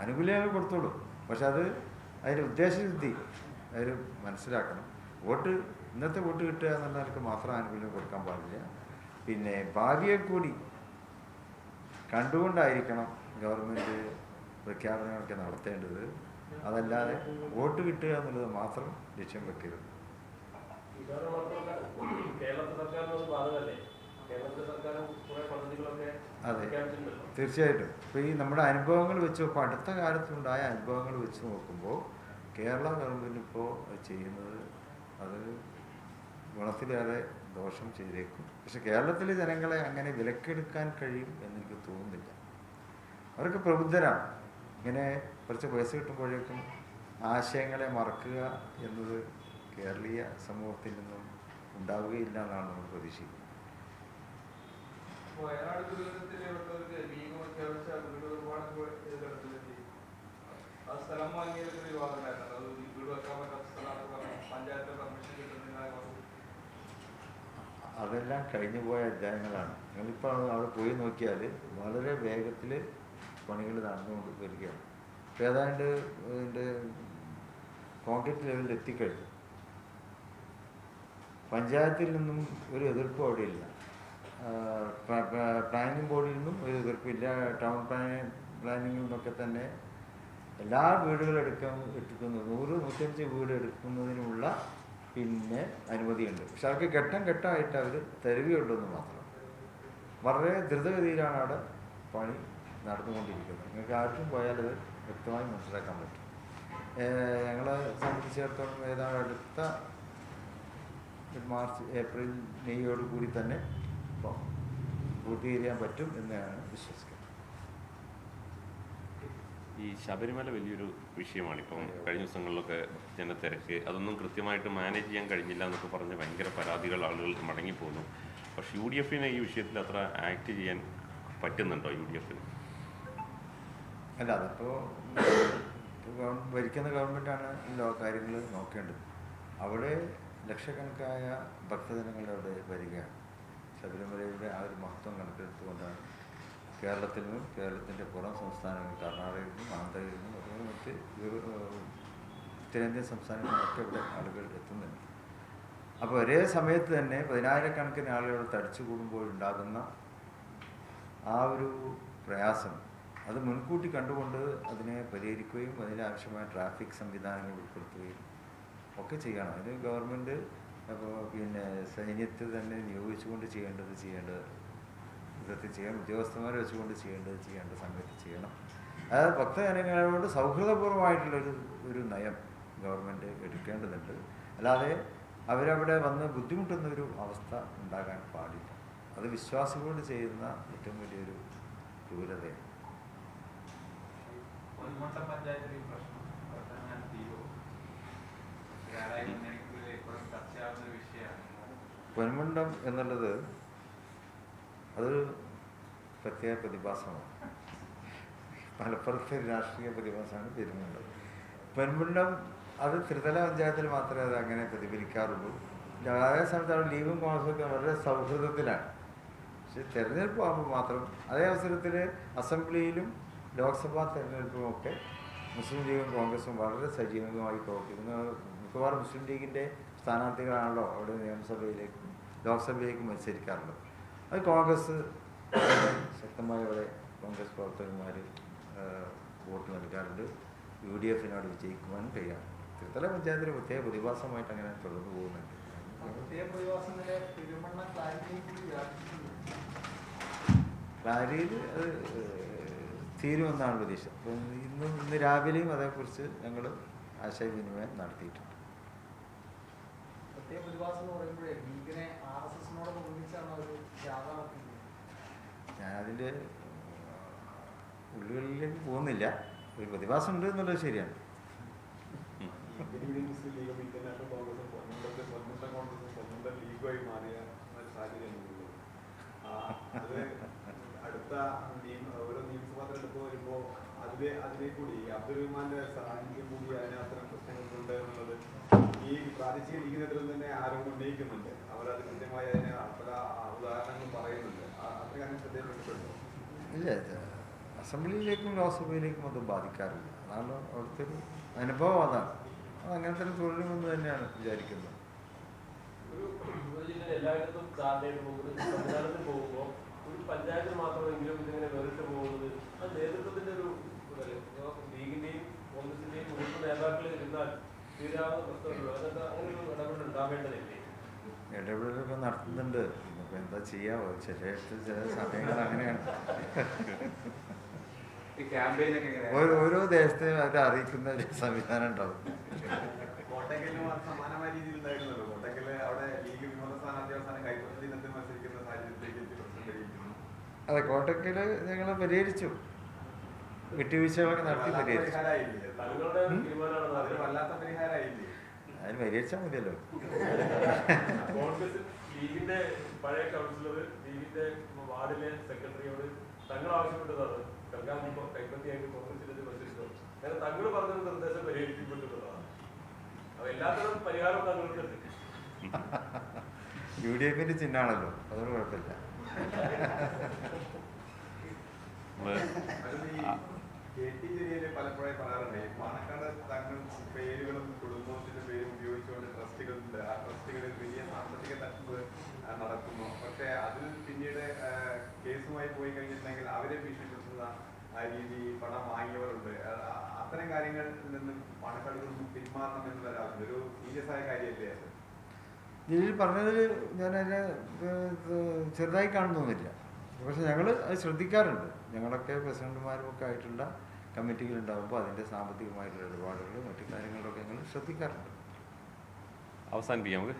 ആനുകൂല്യങ്ങൾ കൊടുത്തോളൂ, പക്ഷെ അതിൻ്റെ ഉദ്ദേശശുദ്ധി അവർ മനസ്സിലാക്കണം. ഇന്നത്തെ വോട്ട് കിട്ടുക എന്നുള്ളവർക്ക് മാത്രം ആനുകൂല്യം കൊടുക്കാൻ പാടില്ല. പിന്നെ ഭാവിയെ കൂടി കണ്ടുകൊണ്ടായിരിക്കണം ഗവൺമെൻറ് പ്രഖ്യാപനങ്ങളൊക്കെ നടത്തേണ്ടത്. അതല്ലാതെ വോട്ട് കിട്ടുക എന്നുള്ളത് മാത്രം ലക്ഷ്യം വെക്കരുത്. അതെ, തീർച്ചയായിട്ടും. ഇപ്പോൾ ഈ നമ്മുടെ അനുഭവങ്ങൾ വെച്ച് നോക്കുമ്പോൾ, അടുത്ത കാലത്തുണ്ടായ അനുഭവങ്ങൾ വെച്ച് നോക്കുമ്പോൾ കേരള ഗവൺമെൻറ് ഇപ്പോൾ ചെയ്യുന്നത് അത് ഗുണത്തിലേറെ ദോഷം ചെയ്തേക്കും. പക്ഷെ കേരളത്തിലെ ജനങ്ങളെ അങ്ങനെ വിലക്കെടുക്കാൻ കഴിയും എന്നെനിക്ക് തോന്നുന്നില്ല. അവരൊക്കെ പ്രബുദ്ധരാണ്. ഇങ്ങനെ കുറച്ച് പൈസ കിട്ടുമ്പോഴേക്കും ആശയങ്ങളെ മറക്കുക എന്നത് കേരളീയ സമൂഹത്തിൽ നിന്നും ഉണ്ടാവുകയില്ല എന്നാണ് നമ്മൾ പ്രതീക്ഷിക്കുന്നത്. വയനാട് ദുരന്തത്തിലുള്ളവർക്ക് ലീഗ് പ്രഖ്യാപിച്ച വീട് നിർമ്മാണം ഘട്ടത്തിലെത്തി. ആ സ്ഥലം വാങ്ങിയതിൽ വിവാദം ഉണ്ടായിരുന്നു. അത് വീട് വെക്കാൻ പറ്റാത്ത സ്ഥലമാണ്, പഞ്ചായത്ത് പെർമിഷൻ കിട്ടുന്നില്ല. അതെല്ലാം കഴിഞ്ഞു പോയ അധ്യായങ്ങളാണ്. നിങ്ങളിപ്പോൾ അവിടെ പോയി നോക്കിയാൽ വളരെ വേഗത്തിൽ പണികൾ നടന്നുകൊണ്ട് വരികയാണ്. ഇപ്പോൾ ഏതാണ്ട് ഇതിൻ്റെ കോൺക്രീറ്റ് ലെവലിൽ എത്തിക്കഴിഞ്ഞു. പഞ്ചായത്തിൽ നിന്നും ഒരു എതിർപ്പും അവിടെയില്ല. പ്ലാനിംഗ് ബോർഡിൽ നിന്നും ഒരു എതിർപ്പില്ല. ടൗൺ പ്ലാനിങ്ങിൽ നിന്നൊക്കെ തന്നെ എല്ലാ വീടുകളും എടുക്കുന്നത് 100-105 വീട് എടുക്കുന്നതിനുള്ള അനുമതിയുണ്ട്. പക്ഷെ അവർക്ക് ഘട്ടം ഘട്ടമായിട്ട് അവർ തരികയുള്ളൂ എന്ന് മാത്രം. വളരെ ദ്രുതഗതിയിലാണ് അവിടെ പണി നടന്നുകൊണ്ടിരിക്കുന്നത്. നിങ്ങൾക്ക് ആർക്കും പോയാൽ അത് വ്യക്തമായി മനസ്സിലാക്കാൻ പറ്റും. ഞങ്ങളെ സംബന്ധിച്ചിടത്തോളം ഏതാണ്ട് അടുത്ത മാർച്ച്, ഏപ്രിൽ, മെയ്യോടുകൂടി തന്നെ പൂർത്തീകരിക്കാൻ പറ്റും എന്നാണ് വിശ്വസിക്കുന്നത്. ഈ ശബരിമല വലിയൊരു വിഷയമാണ്. ഇപ്പം കഴിഞ്ഞ ദിവസങ്ങളിലൊക്കെ ജനത്തിരക്ക്, അതൊന്നും കൃത്യമായിട്ട് മാനേജ് ചെയ്യാൻ കഴിഞ്ഞില്ല എന്നൊക്കെ പറഞ്ഞ് ഭയങ്കര പരാതികൾ ആളുകൾക്ക് മടങ്ങിപ്പോകുന്നു. പക്ഷെ UDF ഈ വിഷയത്തിൽ അത്ര ആക്ട് ചെയ്യാൻ പറ്റുന്നുണ്ടോ? UDF അല്ല, അതിപ്പോൾ ഭരിക്കുന്ന ഗവൺമെൻറ്റാണ് കാര്യങ്ങൾ നോക്കേണ്ടത്. അവിടെ ലക്ഷക്കണക്കായ ഭക്തജനങ്ങൾ അവിടെ വരികയാണ്. ശബരിമലയുടെ ആ ഒരു മഹത്വം കണക്കെടുത്തുകൊണ്ടാണ് കേരളത്തിൽ നിന്നും കേരളത്തിൻ്റെ പുറം സംസ്ഥാനങ്ങൾ, കർണാടകയിൽ നിന്നും ആന്ധ്രയിൽ നിന്നും അതുപോലെ മറ്റ് ഉത്തരേന്ത്യൻ സംസ്ഥാനങ്ങളിലൊക്കെ ഇവിടെ ആളുകൾ എത്തുന്നുണ്ട്. അപ്പോൾ ഒരേ സമയത്ത് തന്നെ 10,000-കണക്കിന് ആളുകൾ തടിച്ചു കൂടുമ്പോഴുണ്ടാകുന്ന ആ ഒരു പ്രയാസം അത് മുൻകൂട്ടി കണ്ടുകൊണ്ട് അതിനെ പരിഹരിക്കുകയും അതിനാവശ്യമായ ട്രാഫിക് സംവിധാനങ്ങൾ ഉൾപ്പെടുത്തുകയും ഒക്കെ ചെയ്യണം. അതിന് ഗവൺമെൻറ് സൈന്യത്തെ തന്നെ നിയോഗിച്ചുകൊണ്ട് ചെയ്യേണ്ടത് വിധത്തിൽ ചെയ്യണം. ഉദ്യോഗസ്ഥന്മാരെ വെച്ചുകൊണ്ട് ചെയ്യേണ്ട സമയത്ത് ചെയ്യണം. അതായത് ഭക്തജനങ്ങളോട് സൗഹൃദപൂർവ്വമായിട്ടുള്ളൊരു നയം ഗവൺമെൻറ് എടുക്കേണ്ടതുണ്ട്. അല്ലാതെ അവരവിടെ വന്ന് ബുദ്ധിമുട്ടുന്നൊരു അവസ്ഥ ഉണ്ടാകാൻ പാടില്ല. അത് വിശ്വാസികളോട് ചെയ്യുന്ന ഏറ്റവും വലിയൊരു ക്രൂരതയാണ്. പൊന്മുണ്ടം എന്നുള്ളത് അതൊരു പ്രത്യേക പ്രതിഭാസമാണ്. മലപ്പുറത്തെ രാഷ്ട്രീയ പ്രതിഭാസമാണ് പെരുമുണ്ടം. പൊന്മുണ്ടം അത് ത്രിതല പഞ്ചായത്തിൽ മാത്രമേ അത് അങ്ങനെ പ്രതിഫലിക്കാറുള്ളൂ. അതേ സമയത്ത് അവിടെ ലീഗും കോൺഗ്രസും വളരെ സൗഹൃദത്തിലാണ്. പക്ഷെ തെരഞ്ഞെടുപ്പ് ആകുമ്പോൾ മാത്രം അതേ അവസരത്തിൽ അസംബ്ലിയിലും ലോക്സഭാ തെരഞ്ഞെടുപ്പുമൊക്കെ മുസ്ലിം ലീഗും കോൺഗ്രസും വളരെ സജീവമായി പ്രവർത്തിക്കുന്നു. മിക്കവാറും മുസ്ലിം ലീഗിൻ്റെ സ്ഥാനാർത്ഥികളാണല്ലോ അവിടെ നിയമസഭയിലേക്കും ലോക്സഭയിലേക്കും മത്സരിക്കാറുള്ളത്. അത് കോൺഗ്രസ് ശക്തമായി അവിടെ കോൺഗ്രസ് പ്രവർത്തകന്മാർ വോട്ട് നൽകാറുണ്ട്. UDF-നോട് വിജയിക്കുവാനും കഴിയാറുണ്ട്. തിരുത്തല പഞ്ചായത്തിലെ പ്രത്യേക പ്രതിഭാസമായിട്ട് അങ്ങനെ തുടർന്നു പോകുന്നുണ്ട്. ക്ലാരിയിൽ അത് തീരുമെന്നാണ് പ്രതീക്ഷ. അപ്പം ഇന്ന് രാവിലെയും അതേക്കുറിച്ച് ഞങ്ങൾ ആശയവിനിമയം നടത്തിയിട്ടുണ്ട്. ഞാനതിൻ്റെ ഉള്ളുകളിലേക്ക് പോകുന്നില്ല. ഒരു പ്രതിഭാസം ഉണ്ട് എന്നുള്ളത് ശരിയാണ്. മുസ്ലിം ലീഗും ഇന്ത്യൻ കോൺഗ്രസും പൊന്മുണ്ട കോൺഗ്രസും പൊന്മുണ്ട ലീഗുമായി മാറിയ ഒരു സാഹചര്യമാണുള്ളത്. അത് അടുത്ത ഓരോ നിയമസഭാ തെരഞ്ഞെടുപ്പ് വരുമ്പോൾ അതിനെ കൂടി അബ്ദുൾ റഹ്മാന്റെ സാന്നിധ്യം കൂടി അതിനകത്തരം പ്രശ്നങ്ങളുണ്ട് എന്നുള്ളത് ഈ പ്രാദേശിക ലീഗ് നേതൃത്വം തന്നെ ആരോപണം ഉന്നയിക്കുന്നുണ്ട്. അവരത് കൃത്യമായി അതിന് പല ഉദാഹരണങ്ങളും പറയുന്നുണ്ട്. അത്ര കാര്യം ശ്രദ്ധയിൽപ്പെട്ടിട്ടുണ്ടോ? ഇല്ല, അസംബ്ലിയിലേക്കും ലോക്സഭയിലേക്കും അത് ബാധിക്കാറില്ല. അതാണ് അവിടുത്തെ ഒരു അനുഭവം. അതാണ് അതങ്ങനെ തന്നെ തുടരുമെന്ന് തന്നെയാണ് വിചാരിക്കുന്നത്. ഒരു ജില്ലയിൽ എല്ലായിടത്തും ധാരണയായിട്ട് പോകുന്നത് സംവിധാനത്തിൽ പോകുമ്പോൾ ഒരു പഞ്ചായത്തിൽ മാത്രമെങ്കിലും ഇതിങ്ങനെ വേറിട്ട് പോകുന്നത് അത് നേതൃത്വത്തിന്റെ ഒരു ലീഗിന്റെയും കോൺഗ്രസിന്റെയും മുഴുവൻ നേതാക്കൾ ഇരുന്നാൽ തീരാവുന്ന പ്രശ്നമുള്ളൂ. അതൊക്കെ അങ്ങനെ ഒരു ഇടപെടൽ ഉണ്ടാവേണ്ടതില്ലേ? ഇടപെടലൊക്കെ നടത്തുന്നുണ്ട്. ഇന്നിപ്പോൾ എന്താ ചെയ്യാമോ, ചില സമയങ്ങൾ അങ്ങനെയാണ്. ഓരോ ദേശത്തെയും അവരെ അറിയിക്കുന്ന ഒരു സംവിധാനം ഉണ്ടാവും. കോട്ടക്കലിന് സമാനമായ രീതിയിൽ ഉണ്ടായിരുന്നല്ലോ. കോട്ടക്കല് അവിടെ ലീഗ് വിമത സ്ഥാനാർത്ഥി അവസാനം കൈപ്പറ്റി നിന്ന് മത്സരിക്കുന്ന സാഹചര്യത്തിലേക്ക് പ്രശ്നം പരിഹരിക്കുന്നു. അതെ, കോട്ടക്കല് ഞങ്ങൾ പരിഹരിച്ചു. വിട്ടുവീഴ്ചകളൊക്കെ നടത്തി പരിഹരിച്ചു. വല്ലാത്ത പരിഹാരമായില്ലേ? അതിന് പരിഹരിച്ചാൽ മതിയല്ലോ. കോൺഗ്രസ് ലീഗിന്റെ പഴയ കൗൺസിലർ ലീഗിന്റെ വാർഡിലെ സെക്രട്ടറിയോട് തങ്ങൾ ആവശ്യപ്പെട്ടതാണ് കൈപ്പറ്റിയായിട്ട് കോൺഗ്രസിലേക്ക് മത്സരിച്ചത്. കാരണം തങ്ങൾ പറഞ്ഞ നിർദ്ദേശം പരിഹരിക്കപ്പെട്ടിട്ടുള്ളതാണ്. അപ്പൊ എല്ലാത്തരം പരിഹാരവും തങ്ങൾക്കുണ്ട്. UDF-ന്റെ ചിഹ്നമാണല്ലോ, അതൊന്നും കുഴപ്പമില്ല. KT ജലീല് പലപ്പോഴായി പറയാറുണ്ട് പാണക്കാട് തങ്ങൾ പേരുകളും കുടുംബത്തിന്റെ പേരും ഉപയോഗിച്ചുകൊണ്ട് ട്രസ്റ്റുകളുണ്ട്. ആ ട്രസ്റ്റുകളിൽ വലിയ സാമ്പത്തിക തട്ടിപ്പ് നടക്കുന്നു. പക്ഷെ അതിൽ പിന്നീട് കേസുമായി പോയി കഴിഞ്ഞിട്ടുണ്ടെങ്കിൽ അവരെ ഭീഷണിപ്പെടുത്തുന്ന ആ രീതി പണം വാങ്ങിയവരുണ്ട്. അത്തരം കാര്യങ്ങളിൽ നിന്നും പാണക്കാട് കുടുംബം പിന്മാറണം എന്നുള്ള ആവശ്യം ഒരു സീരിയസ് ആയ കാര്യമല്ലേ അത്? ഇതിൽ പറഞ്ഞതിൽ ഞാനതിനെ ചെറുതായി കാണുന്നൊന്നുമില്ല. പക്ഷെ ഞങ്ങൾ അത് ശ്രദ്ധിക്കാറുണ്ട്. ഞങ്ങളൊക്കെ പ്രസിഡന്റുമാരും ഒക്കെ ആയിട്ടുള്ള കമ്മിറ്റികളുണ്ടാകുമ്പോൾ അതിൻ്റെ സാമ്പത്തികമായിട്ടുള്ള ഇടപാടുകൾ മറ്റു കാര്യങ്ങളൊക്കെ ഞങ്ങൾ ശ്രദ്ധിക്കാറുണ്ട്. അവസാനിപ്പിക്കാം നമുക്ക്.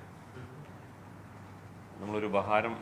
നമ്മളൊരു ഉപഹാരം